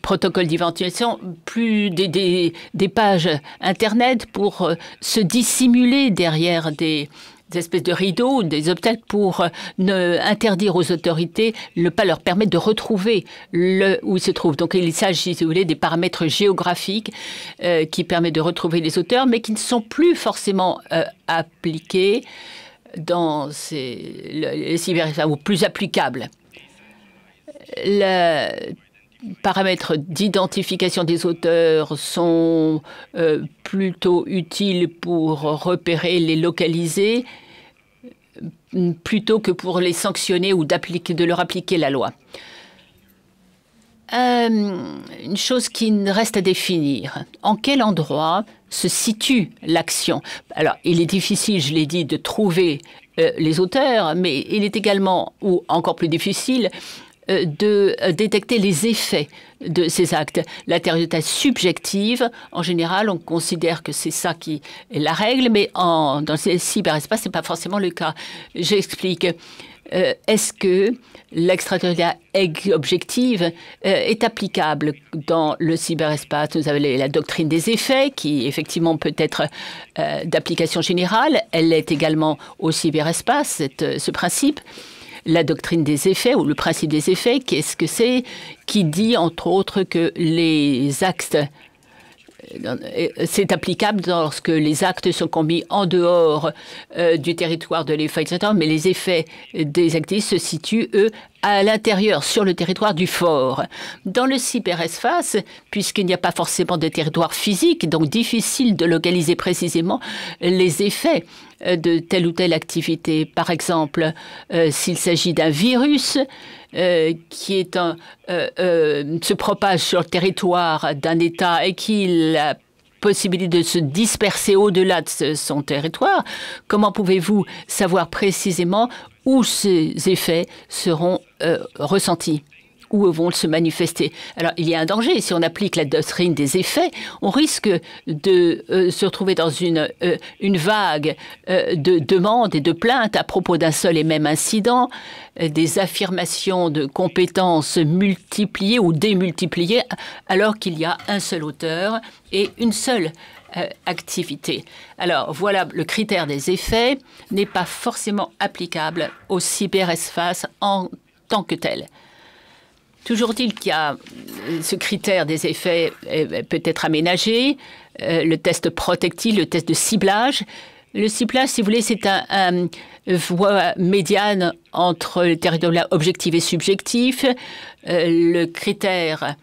Speaker 7: protocole d'identification, plus des pages Internet pour se dissimuler derrière des espèces de rideaux, des obstacles pour interdire aux autorités, ne pas leur permettre de retrouver où ils se trouvent. Donc il s'agit, si vous voulez, des paramètres géographiques qui permettent de retrouver les auteurs, mais qui ne sont plus forcément appliqués dans les cyberespaces, ou plus applicables. Les paramètres d'identification des auteurs sont plutôt utiles pour repérer, les localiser, plutôt que pour les sanctionner ou de leur appliquer la loi. Une chose qui reste à définir. En quel endroit se situe l'action? Alors, il est difficile, je l'ai dit, de trouver les auteurs, mais il est également, ou encore plus difficile, de détecter les effets de ces actes. La terrorisation subjective, en général, on considère que c'est ça qui est la règle, mais dans le cyberespace, ce n'est pas forcément le cas. J'explique. Est-ce que l'extraterritorialité objective est applicable dans le cyberespace? Vous avez la doctrine des effets qui, effectivement, peut être d'application générale. Elle est également au cyberespace, ce principe. La doctrine des effets ou le principe des effets, qu'est-ce que c'est? Qui dit, entre autres, que les actes, c'est applicable lorsque les actes sont commis en dehors du territoire de l'effet, etc. Mais les effets des activistes se situent, eux, à l'intérieur, sur le territoire du fort. Dans le cyberespace, puisqu'il n'y a pas forcément de territoire physique, donc difficile de localiser précisément les effets de telle ou telle activité. Par exemple, s'il s'agit d'un virus qui est se propage sur le territoire d'un État et qui a possibilité de se disperser au-delà de son territoire, comment pouvez-vous savoir précisément où ces effets seront ressentis? Où vont se manifester? Alors, il y a un danger. Si on applique la doctrine des effets, on risque de se retrouver dans une vague de demandes et de plaintes à propos d'un seul et même incident, des affirmations de compétences multipliées ou démultipliées, alors qu'il y a un seul auteur et une seule activité. Alors, voilà, le critère des effets n'est pas forcément applicable au cyberespace en tant que tel. Toujours est-il qu'il y a ce critère des effets peut être aménagé, le test protectif, le test de ciblage. Le ciblage, si vous voulez, c'est un voie médiane entre le territoire objectif et subjectif. Le critère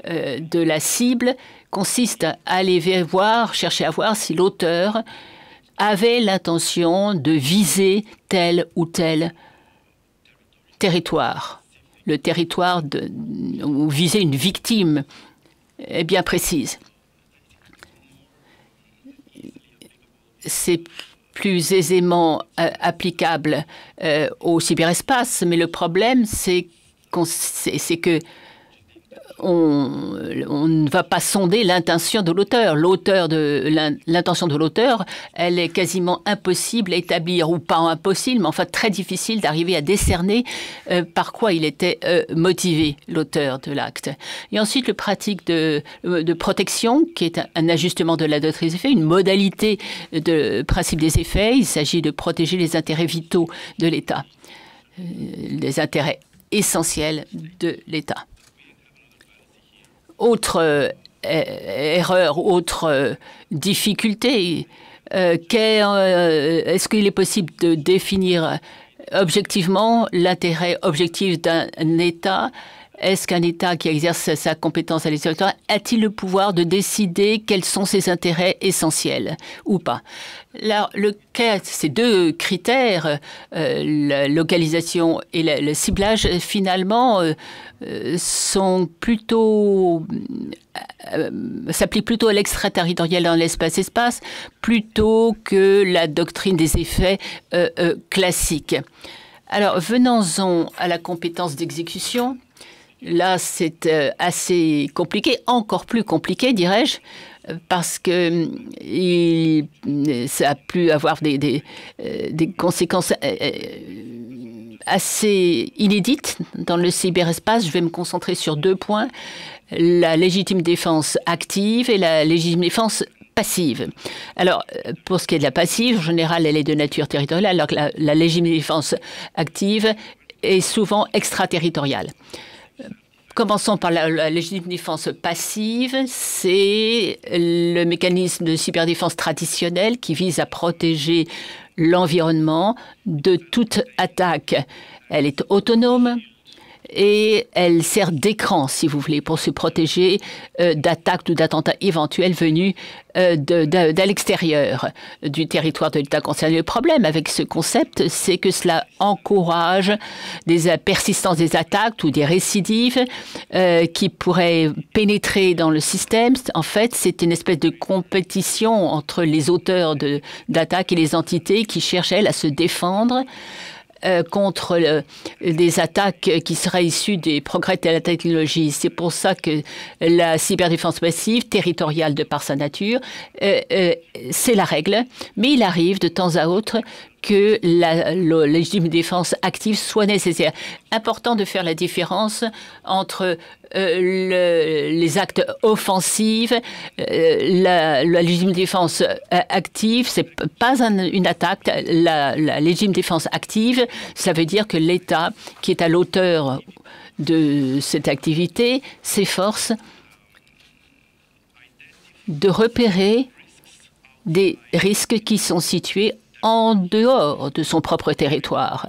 Speaker 7: de la cible consiste à aller chercher à voir si l'auteur avait l'intention de viser tel ou tel territoire. Le territoire où viser une victime est bien précise. C'est plus aisément applicable au cyberespace, mais le problème, c'est que on ne va pas sonder l'intention de l'auteur. L'intention de l'auteur, elle est quasiment impossible à établir, ou pas impossible, mais enfin très difficile d'arriver à décerner par quoi il était motivé, l'auteur de l'acte. Et ensuite, le pratique de protection, qui est un ajustement de la doctrine des effets, une modalité de principe des effets. Il s'agit de protéger les intérêts vitaux de l'État, les intérêts essentiels de l'État. Autre erreur, autre difficulté, est-ce qu'il est possible de définir objectivement l'intérêt objectif d'un État? Est-ce qu'un État qui exerce sa compétence à l'extérieur a-t-il le pouvoir de décider quels sont ses intérêts essentiels ou pas? Alors, ces deux critères, la localisation et le ciblage, finalement, s'appliquent plutôt à l'extraterritorial dans l'espace-espace plutôt que la doctrine des effets classique. Alors, venons-en à la compétence d'exécution. Là, c'est assez compliqué, encore plus compliqué, dirais-je, parce que ça a pu avoir des conséquences assez inédites dans le cyberespace. Je vais me concentrer sur 2 points, la légitime défense active et la légitime défense passive. Alors, pour ce qui est de la passive, en général, elle est de nature territoriale, alors que la légitime défense active est souvent extraterritoriale. Commençons par la légitime défense passive. C'est le mécanisme de cyberdéfense traditionnel qui vise à protéger l'environnement de toute attaque. Elle est autonome et elle sert d'écran, si vous voulez, pour se protéger d'attaques ou d'attentats éventuels venus de l'extérieur du territoire de l'État concerné. Le problème avec ce concept, c'est que cela encourage des persistances des attaques ou des récidives qui pourraient pénétrer dans le système. En fait, c'est une espèce de compétition entre les auteurs d'attaques et les entités qui cherchent, elles, à se défendre contre des attaques qui seraient issues des progrès de la technologie. C'est pour ça que la cyberdéfense massive, territoriale de par sa nature, c'est la règle. Mais il arrive de temps à autre que la légitime défense active soit nécessaire. Important de faire la différence entre les actes offensifs. La légitime défense active, c'est pas une attaque. La légitime défense active, ça veut dire que l'État qui est à l'auteur de cette activité s'efforce de repérer des risques qui sont situés en dehors de son propre territoire.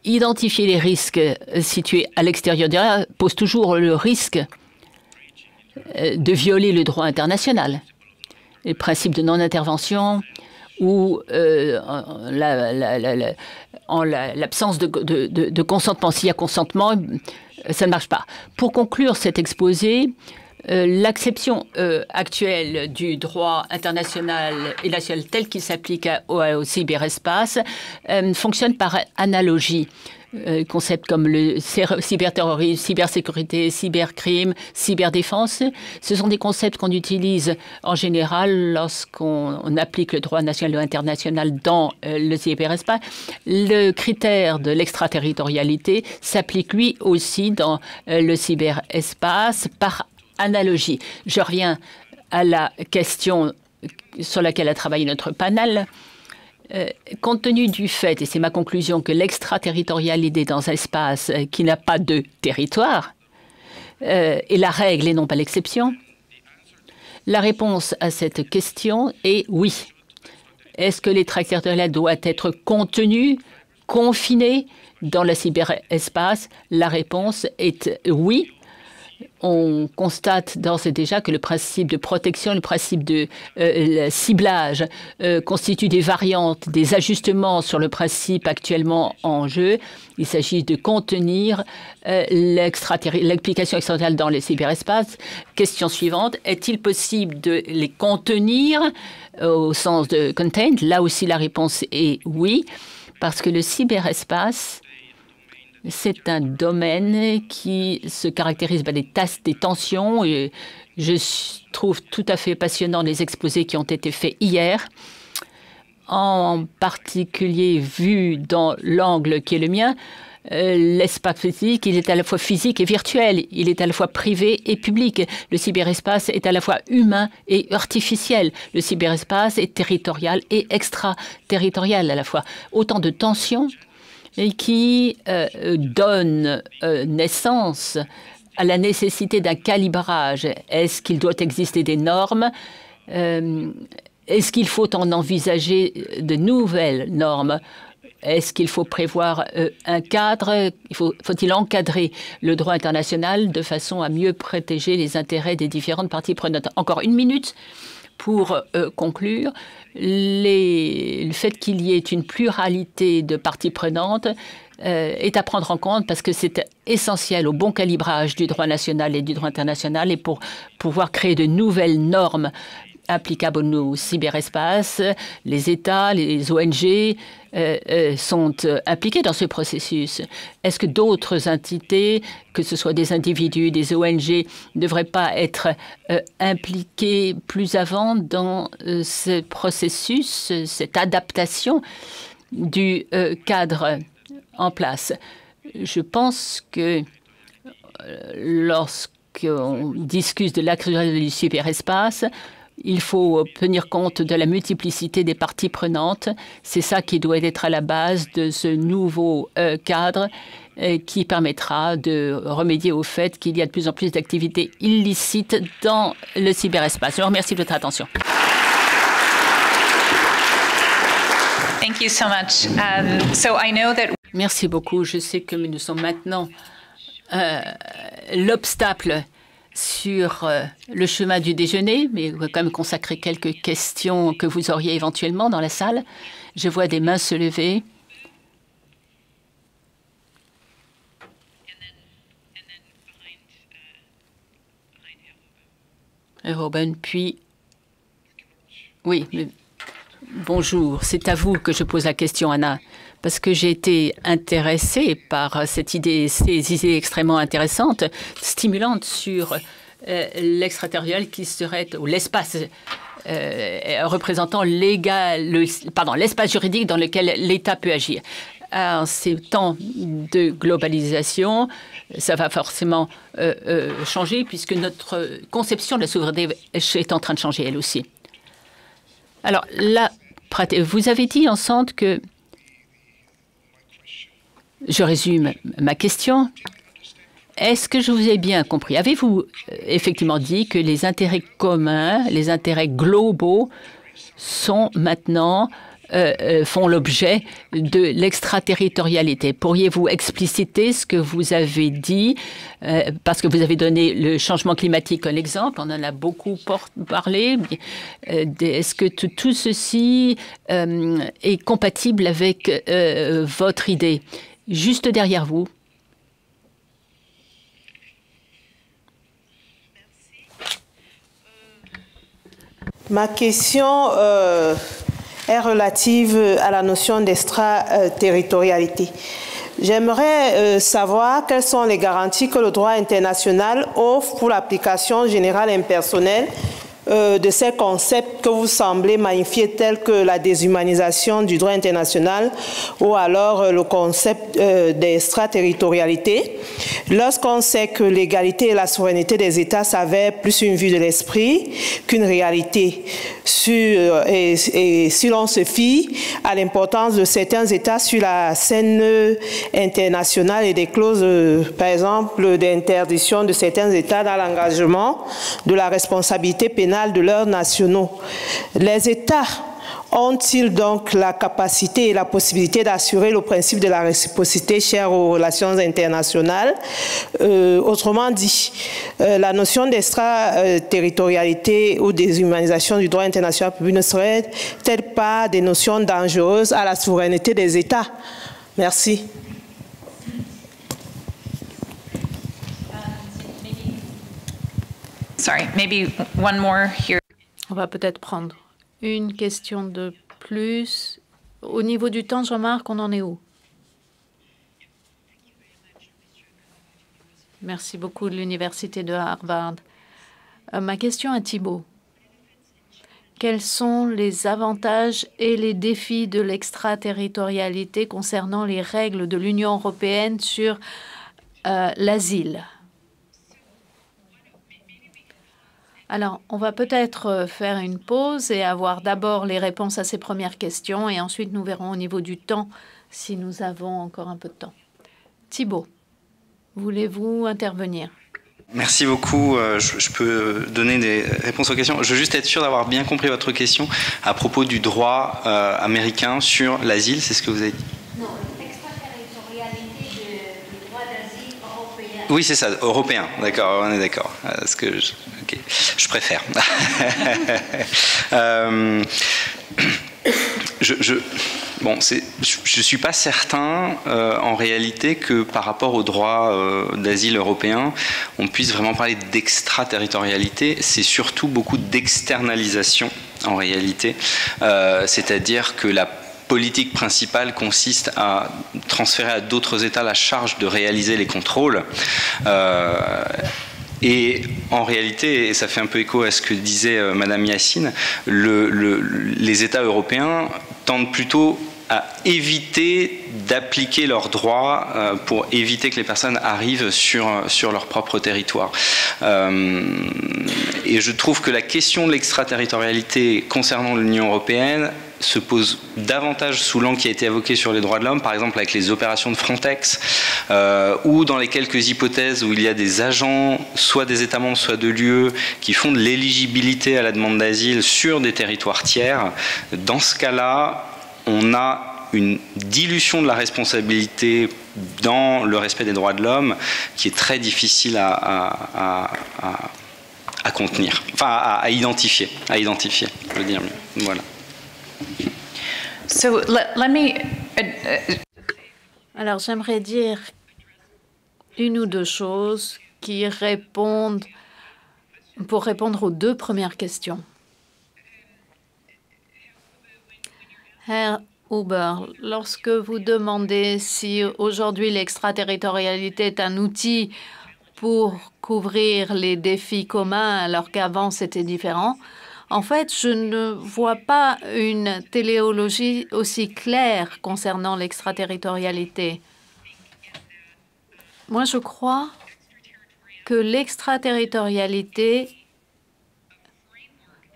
Speaker 7: Identifier les risques situés à l'extérieur de là pose toujours le risque de violer le droit international, les principes de non-intervention ou en l'absence de consentement. S'il y a consentement, ça ne marche pas. Pour conclure cet exposé, l'acception actuelle du droit international et national tel qu'il s'applique au cyberespace fonctionne par analogie. Concepts comme le cyberterrorisme, cybersécurité, cybercrime, cyberdéfense, ce sont des concepts qu'on utilise en général lorsqu'on applique le droit national ou international dans le cyberespace. Le critère de l'extraterritorialité s'applique lui aussi dans le cyberespace par analogie. Je reviens à la question sur laquelle a travaillé notre panel. Compte tenu du fait, et c'est ma conclusion, que l'extraterritorialité dans un espace qui n'a pas de territoire est la règle et non pas l'exception, la réponse à cette question est oui. Est-ce que l'extraterritorial doit être contenu, confiné dans le cyberespace? La réponse est oui. On constate d'ores et déjà que le principe de protection, le principe de ciblage constituent des variantes, des ajustements sur le principe actuellement en jeu. Il s'agit de contenir l'application extraterritoriale dans les cyberespaces. Question suivante, est-il possible de les contenir au sens de contain? Là aussi, la réponse est oui, parce que le cyberespace, c'est un domaine qui se caractérise par des tensions. Et je trouve tout à fait passionnant les exposés qui ont été faits hier, en particulier vu dans l'angle qui est le mien. L'espace physique, il est à la fois physique et virtuel. Il est à la fois privé et public. Le cyberespace est à la fois humain et artificiel. Le cyberespace est territorial et extraterritorial à la fois. Autant de tensions et qui donne naissance à la nécessité d'un calibrage. Est-ce qu'il doit exister des normes? Est-ce qu'il faut en envisager de nouvelles normes Est-ce qu'il faut prévoir un cadre? Faut-il encadrer le droit international de façon à mieux protéger les intérêts des différentes parties prenantes? Encore une minute pour conclure. Le fait qu'il y ait une pluralité de parties prenantes est à prendre en compte parce que c'est essentiel au bon calibrage du droit national et du droit international et pour pouvoir créer de nouvelles normes applicables au cyberespace. Les États, les ONG sont impliqués dans ce processus. Est-ce que d'autres entités, que ce soit des individus, des ONG, ne devraient pas être impliquées plus avant dans ce processus, cette adaptation du cadre en place? Je pense que lorsqu'on discute de l'accès du cyberespace, il faut tenir compte de la multiplicité des parties prenantes. C'est ça qui doit être à la base de ce nouveau cadre qui permettra de remédier au fait qu'il y a de plus en plus d'activités illicites dans le cyberespace. Je vous remercie de votre attention.
Speaker 8: Thank you so much. I know that...
Speaker 7: Merci beaucoup. Je sais que nous sommes maintenant l'obstacle sur le chemin du déjeuner, mais on va quand même consacrer quelques questions que vous auriez éventuellement dans la salle. Je vois des mains se lever. Robin, puis... Oui, mais... Bonjour, c'est à vous que je pose la question, Anna, parce que j'ai été intéressée par ces idées extrêmement intéressantes, stimulantes sur l'extraterritorial qui serait, ou l'espace représentant l'espace juridique dans lequel l'État peut agir. En ces temps de globalisation, ça va forcément changer puisque notre conception de la souveraineté est en train de changer elle aussi. Alors, là, vous avez dit ensemble que... Je résume ma question. Est-ce que je vous ai bien compris? Avez-vous effectivement dit que les intérêts communs, les intérêts globaux sont maintenant... font l'objet de l'extraterritorialité. Pourriez-vous expliciter ce que vous avez dit, parce que vous avez donné le changement climatique comme exemple, on en a beaucoup parlé. Est-ce que tout ceci est compatible avec votre idée? Juste derrière vous.
Speaker 9: Ma question est relative à la notion d'extraterritorialité. J'aimerais savoir quelles sont les garanties que le droit international offre pour l'application générale impersonnelle de ces concepts que vous semblez magnifier tels que la déshumanisation du droit international ou alors le concept d'extraterritorialité, lorsqu'on sait que l'égalité et la souveraineté des États s'avèrent plus une vue de l'esprit qu'une réalité, et si l'on se fie à l'importance de certains États sur la scène internationale et des clauses, par exemple, d'interdiction de certains États dans l'engagement de la responsabilité pénale de leurs nationaux. Les États ont-ils donc la capacité et la possibilité d'assurer le principe de la réciprocité cher aux relations internationales? Autrement dit, la notion d'extraterritorialité ou déshumanisation du droit international ne serait-elle pas des notions dangereuses à la souveraineté des États? Merci.
Speaker 8: Sorry, maybe one more here.
Speaker 4: On va peut-être prendre une question de plus. Au niveau du temps, Jean-Marc, on en est où? Merci beaucoup de l'Université de Harvard. Ma question à Thibault. Quels sont les avantages et les défis de l'extraterritorialité concernant les règles de l'Union européenne sur l'asile? Alors, on va peut-être faire une pause et avoir d'abord les réponses à ces premières questions et ensuite nous verrons au niveau du temps si nous avons encore un peu de temps. Thibault, voulez-vous intervenir?
Speaker 2: Merci beaucoup. Je peux donner des réponses aux questions. Je veux juste être sûr d'avoir bien compris votre question à propos du droit américain sur l'asile. C'est ce que vous avez dit? Oui, c'est ça, européen, d'accord, on est d'accord. Okay. Je préfère. Bon, je ne suis pas certain, en réalité, que par rapport au droit d'asile européen, on puisse vraiment parler d'extraterritorialité. C'est surtout beaucoup d'externalisation, en réalité. C'est-à-dire que la politique principale consiste à transférer à d'autres États la charge de réaliser les contrôles. Et en réalité, et ça fait un peu écho à ce que disait Madame Yacine, les États européens tendent plutôt à éviter d'appliquer leurs droits pour éviter que les personnes arrivent sur leur propre territoire. Et je trouve que la question de l'extraterritorialité concernant l'Union européenne se pose davantage sous l'angle qui a été évoqué sur les droits de l'homme, par exemple avec les opérations de Frontex, ou dans les quelques hypothèses où il y a des agents, soit des États membres, soit de l'UE, qui font de l'éligibilité à la demande d'asile sur des territoires tiers. Dans ce cas-là, on a une dilution de la responsabilité dans le respect des droits de l'homme qui est très difficile à contenir, enfin à identifier, je veux dire mieux. Voilà.
Speaker 8: So let me.
Speaker 4: Alors j'aimerais dire une ou deux choses qui répondent pour répondre aux deux premières questions. Herr Huber, lorsque vous demandez si aujourd'hui l'extraterritorialité est un outil pour couvrir les défis communs alors qu'avant c'était différent, en fait, je ne vois pas une téléologie aussi claire concernant l'extraterritorialité. Moi, je crois que l'extraterritorialité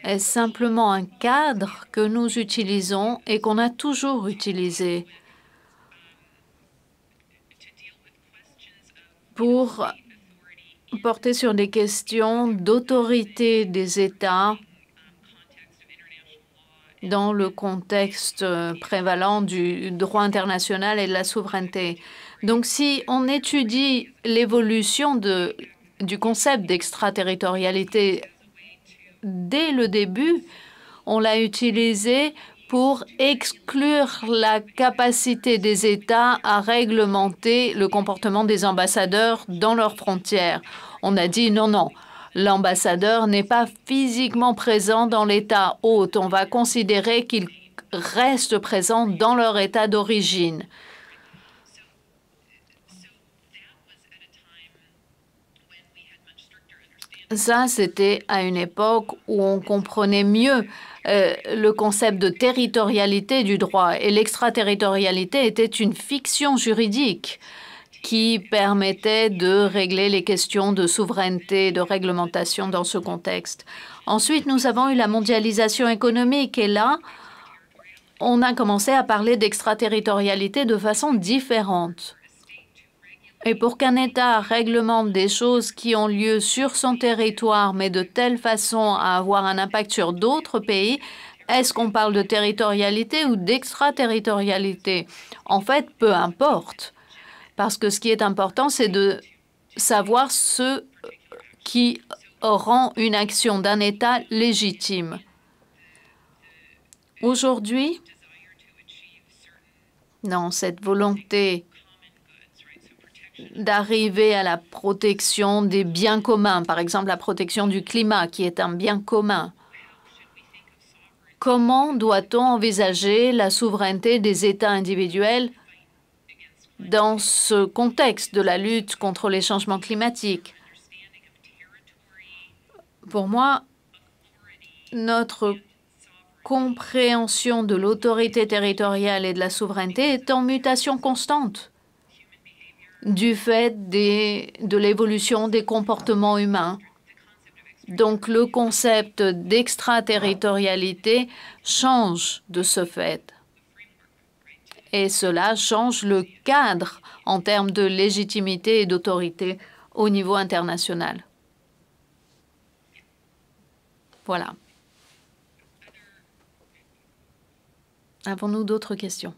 Speaker 4: est simplement un cadre que nous utilisons et qu'on a toujours utilisé pour porter sur des questions d'autorité des États dans le contexte prévalant du droit international et de la souveraineté. Donc, si on étudie l'évolution du concept d'extraterritorialité dès le début, on l'a utilisé pour exclure la capacité des États à réglementer le comportement des ambassadeurs dans leurs frontières. On a dit non, non. L'ambassadeur n'est pas physiquement présent dans l'État hôte. On va considérer qu'il reste présent dans leur État d'origine. Ça, c'était à une époque où on comprenait mieux le concept de territorialité du droit. Et l'extraterritorialité était une fiction juridique qui permettait de régler les questions de souveraineté, de réglementation dans ce contexte. Ensuite, nous avons eu la mondialisation économique et là, on a commencé à parler d'extraterritorialité de façon différente. Et pour qu'un État réglemente des choses qui ont lieu sur son territoire, mais de telle façon à avoir un impact sur d'autres pays, est-ce qu'on parle de territorialité ou d'extraterritorialité? En fait, peu importe. Parce que ce qui est important, c'est de savoir ce qui rend une action d'un État légitime. Aujourd'hui, dans cette volonté d'arriver à la protection des biens communs, par exemple la protection du climat, qui est un bien commun, comment doit-on envisager la souveraineté des États individuels dans ce contexte de la lutte contre les changements climatiques? Pour moi, notre compréhension de l'autorité territoriale et de la souveraineté est en mutation constante du fait de l'évolution des comportements humains. Donc, le concept d'extraterritorialité change de ce fait. Et cela change le cadre en termes de légitimité et d'autorité au niveau international. Voilà. Avons-nous d'autres questions?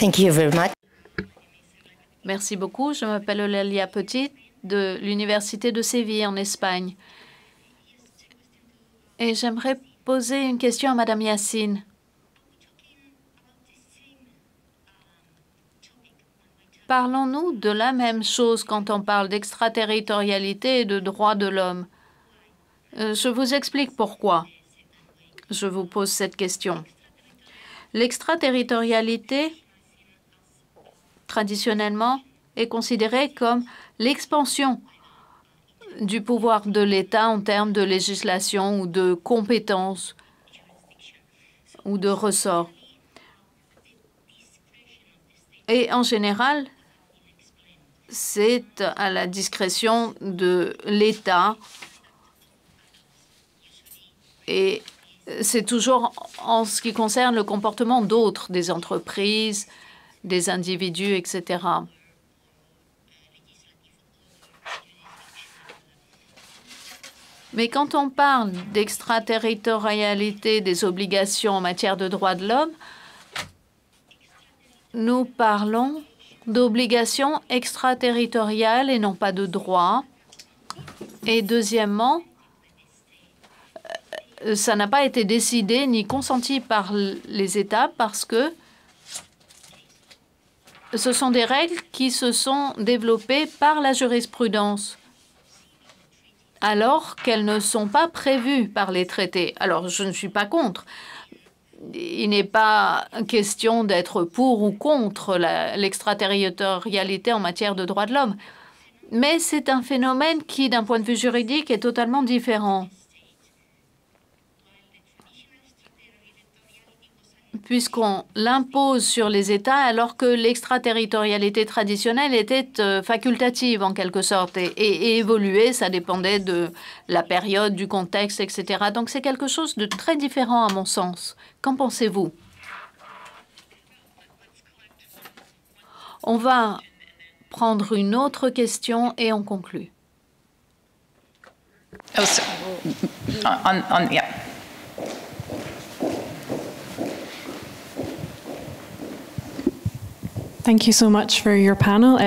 Speaker 10: Thank you very much.
Speaker 4: Merci beaucoup. Je m'appelle Eulalia Petit de l'Université de Séville en Espagne. Et j'aimerais poser une question à Madame Yacine. Parlons-nous de la même chose quand on parle d'extraterritorialité et de droits de l'homme? Je vous explique pourquoi je vous pose cette question. L'extraterritorialité, traditionnellement, est considérée comme l'expansion du pouvoir de l'État en termes de législation ou de compétences ou de ressorts. Et en général, c'est à la discrétion de l'État et c'est toujours en ce qui concerne le comportement d'autres, des entreprises, des individus, etc. Mais quand on parle d'extraterritorialité des obligations en matière de droits de l'homme, nous parlons d'obligations extraterritoriales et non pas de droits. Et deuxièmement, ça n'a pas été décidé ni consenti par les États parce que ce sont des règles qui se sont développées par la jurisprudence, alors qu'elles ne sont pas prévues par les traités. Alors, je ne suis pas contre. Il n'est pas question d'être pour ou contre l'extraterritorialité en matière de droits de l'homme. Mais c'est un phénomène qui, d'un point de vue juridique, est totalement différent. Puisqu'on l'impose sur les États alors que l'extraterritorialité traditionnelle était facultative en quelque sorte et évoluait, ça dépendait de la période, du contexte, etc. Donc c'est quelque chose de très différent à mon sens. Qu'en pensez-vous? On va prendre une autre question et on conclut.
Speaker 8: Oh, so, yeah.
Speaker 11: Thank you so much for your panel.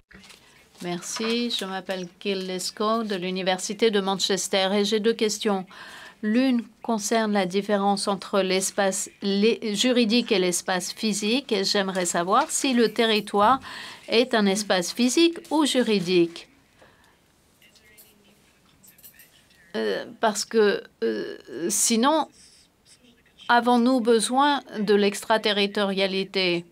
Speaker 4: Merci. Je m'appelle Gil Lesko de l'Université de Manchester et j'ai deux questions. L'une concerne la différence entre l'espace juridique et l'espace physique. Et j'aimerais savoir si le territoire est un espace physique ou juridique. Parce que sinon, avons-nous besoin de l'extraterritorialité?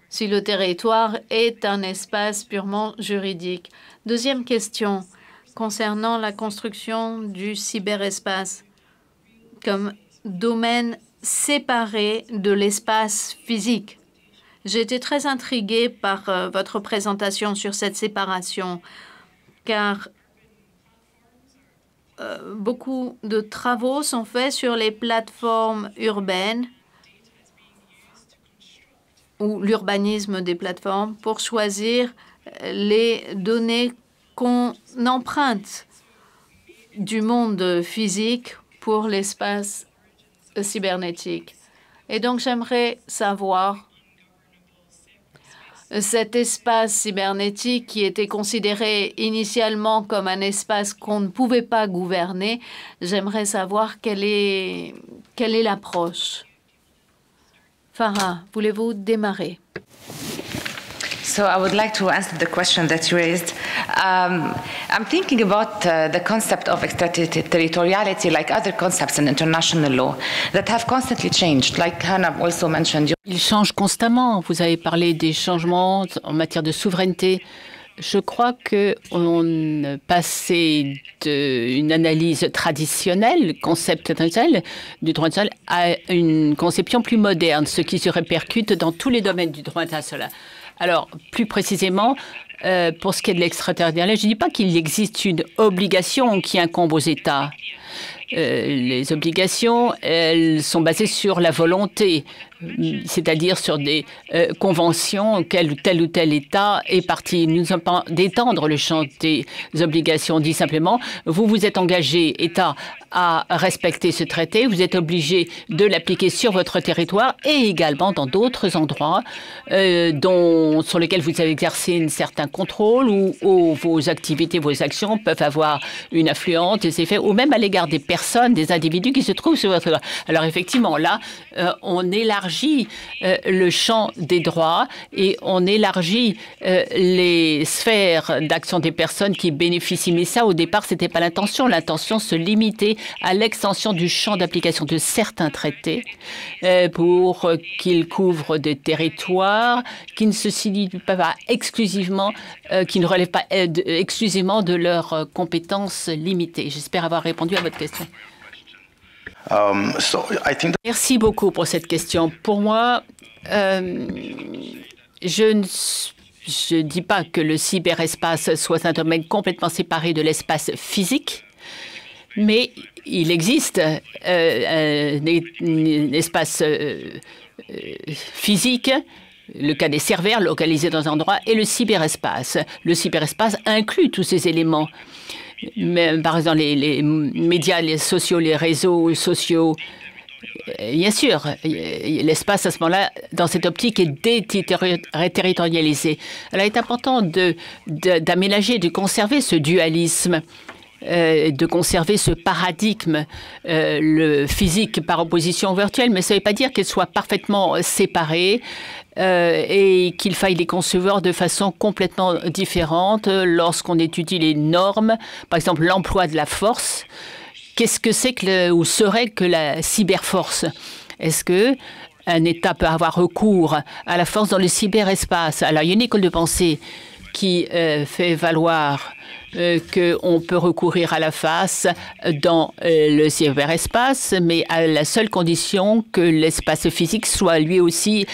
Speaker 4: Si le territoire est un espace purement juridique. Deuxième question, concernant la construction du cyberespace comme domaine séparé de l'espace physique. J'ai été très intriguée par votre présentation sur cette séparation, car beaucoup de travaux sont faits sur les plateformes urbaines ou l'urbanisme des plateformes pour choisir les données qu'on emprunte du monde physique pour l'espace cybernétique. Et donc, j'aimerais savoir cet espace cybernétique qui était considéré initialement comme un espace qu'on ne pouvait pas gouverner. J'aimerais savoir quelle est l'approche. Farah, voulez-vous démarrer?
Speaker 5: So I would like to answer the question that you raised. I'm thinking about the concept of extraterritoriality like other concepts in international law that have constantly changed, like Hannah also mentioned.
Speaker 7: Il change constamment. Vous avez parlé des changements en matière de souveraineté. Je crois qu'on passait d'une analyse traditionnelle, concept traditionnel du droit international, à une conception plus moderne, ce qui se répercute dans tous les domaines du droit international. Alors, plus précisément, pour ce qui est de l'extraterritorialité, je ne dis pas qu'il existe une obligation qui incombe aux États. Les obligations, elles sont basées sur la volonté c'est-à-dire sur des conventions auxquelles tel ou tel État est parti. Nous ne sommes pas d'étendre le champ des obligations. On dit simplement, vous vous êtes engagé, État, à respecter ce traité, vous êtes obligé de l'appliquer sur votre territoire et également dans d'autres endroits sur lesquels vous avez exercé un certain contrôle où vos activités, vos actions peuvent avoir une influence, des effets, ou même à l'égard des personnes, des individus qui se trouvent sur votre territoire. Alors effectivement, là, on élargit le champ des droits et on élargit les sphères d'action des personnes qui bénéficient. Mais ça, au départ, ce n'était pas l'intention. L'intention se limitait à l'extension du champ d'application de certains traités pour qu'ils couvrent des territoires qui ne se situent pas exclusivement, qui ne relèvent pas exclusivement de leurs compétences limitées. J'espère avoir répondu à votre question. Merci beaucoup pour cette question. Pour moi, je ne dis pas que le cyberespace soit un domaine complètement séparé de l'espace physique, mais il existe un espace physique, le cas des serveurs localisés dans un endroit, et le cyberespace. Le cyberespace inclut tous ces éléments. Mais, par exemple, les médias, les sociaux, les réseaux sociaux, bien sûr, l'espace à ce moment-là, dans cette optique, est déterritorialisé. Alors, il est important d'aménager, de conserver ce dualisme, de conserver ce paradigme, le physique par opposition au virtuel, mais ça ne veut pas dire qu'elles soient parfaitement séparées et qu'il faille les concevoir de façon complètement différente lorsqu'on étudie les normes, par exemple l'emploi de la force. Qu'est-ce que c'est ou serait que la cyberforce? Est-ce que un État peut avoir recours à la force dans le cyberespace? Alors, il y a une école de pensée qui fait valoir qu'on peut recourir à la force dans le cyberespace, mais à la seule condition que l'espace physique soit lui aussi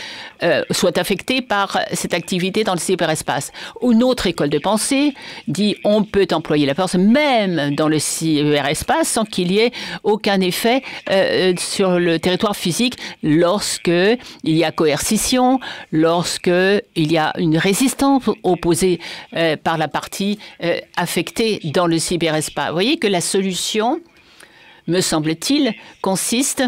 Speaker 7: soit affecté par cette activité dans le cyberespace. Une autre école de pensée dit on peut employer la force même dans le cyberespace sans qu'il y ait aucun effet sur le territoire physique lorsque il y a coercition, lorsque il y a une résistance opposée par la partie affectée dans le cyberespace. Vous voyez que la solution, me semble-t-il, consiste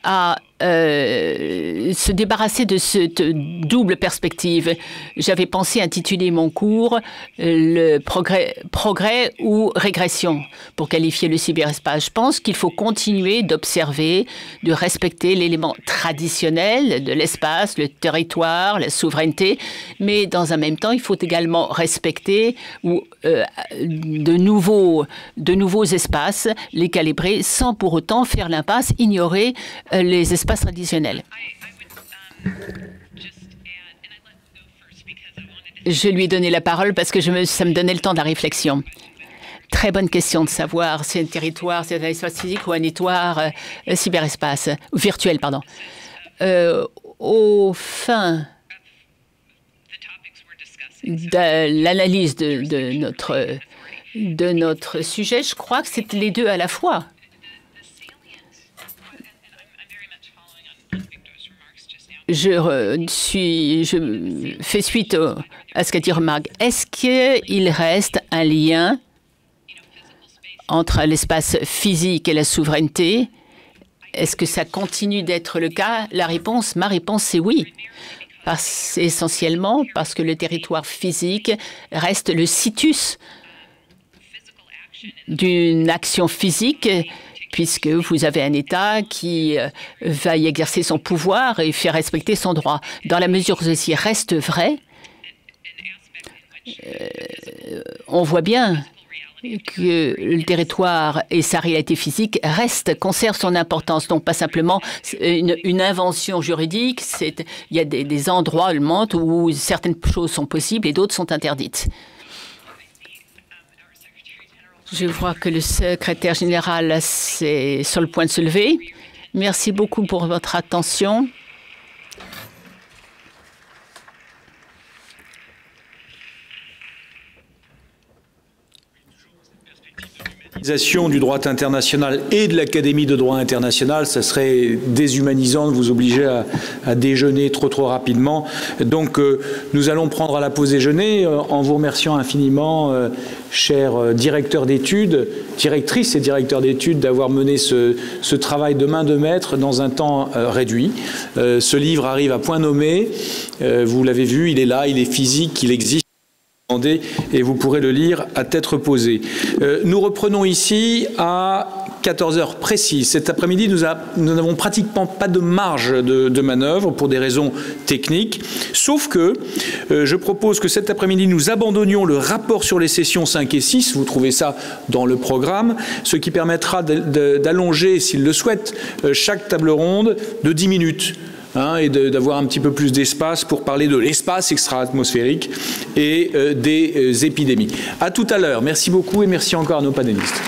Speaker 7: à se débarrasser de cette double perspective. J'avais pensé intituler mon cours le progrès ou régression pour qualifier le cyberespace. Je pense qu'il faut continuer d'observer, de respecter l'élément traditionnel de l'espace, le territoire, la souveraineté, mais dans un même temps, il faut également respecter de nouveaux espaces, les calibrer sans pour autant faire l'impasse, ignorer les espaces traditionnels. Je lui ai donné la parole parce que ça me donnait le temps de la réflexion. Très bonne question de savoir si un territoire, c'est un espace physique ou un territoire cyberespace, virtuel, pardon. Au fin de l'analyse de notre sujet, je crois que c'est les deux à la fois. Je fais suite à ce qu'a dit Remarque. Est-ce qu'il reste un lien entre l'espace physique et la souveraineté? Est-ce que ça continue d'être le cas? Ma réponse, c'est oui. Essentiellement parce que le territoire physique reste le situs d'une action physique, puisque vous avez un État qui va y exercer son pouvoir et faire respecter son droit. Dans la mesure où ceci reste vrai, on voit bien que le territoire et sa réalité physique conservent son importance. Donc, pas simplement une invention juridique, il y a des endroits du monde où certaines choses sont possibles et d'autres sont interdites. Je vois que le secrétaire général est sur le point de se lever. Merci beaucoup pour votre attention.
Speaker 1: Du droit international et de l'Académie de droit international, ça serait déshumanisant de vous obliger à déjeuner trop rapidement. Donc nous allons prendre à la pause déjeuner en vous remerciant infiniment, chers directeurs d'études, directrices et directeurs d'études, d'avoir mené ce travail de main de maître dans un temps réduit. Ce livre arrive à point nommé, vous l'avez vu, il est là, il est physique, il existe. Et vous pourrez le lire à tête reposée. Nous reprenons ici à 14 heures précises. Cet après-midi, nous n'avons pratiquement pas de marge de manœuvre pour des raisons techniques, sauf que je propose que cet après-midi, nous abandonnions le rapport sur les sessions 5 et 6, vous trouvez ça dans le programme, ce qui permettra d'allonger, s'il le souhaite, chaque table ronde de 10 minutes. Et d'avoir un petit peu plus d'espace pour parler de l'espace extra-atmosphérique et des épidémies. À tout à l'heure. Merci beaucoup et merci encore à nos panélistes.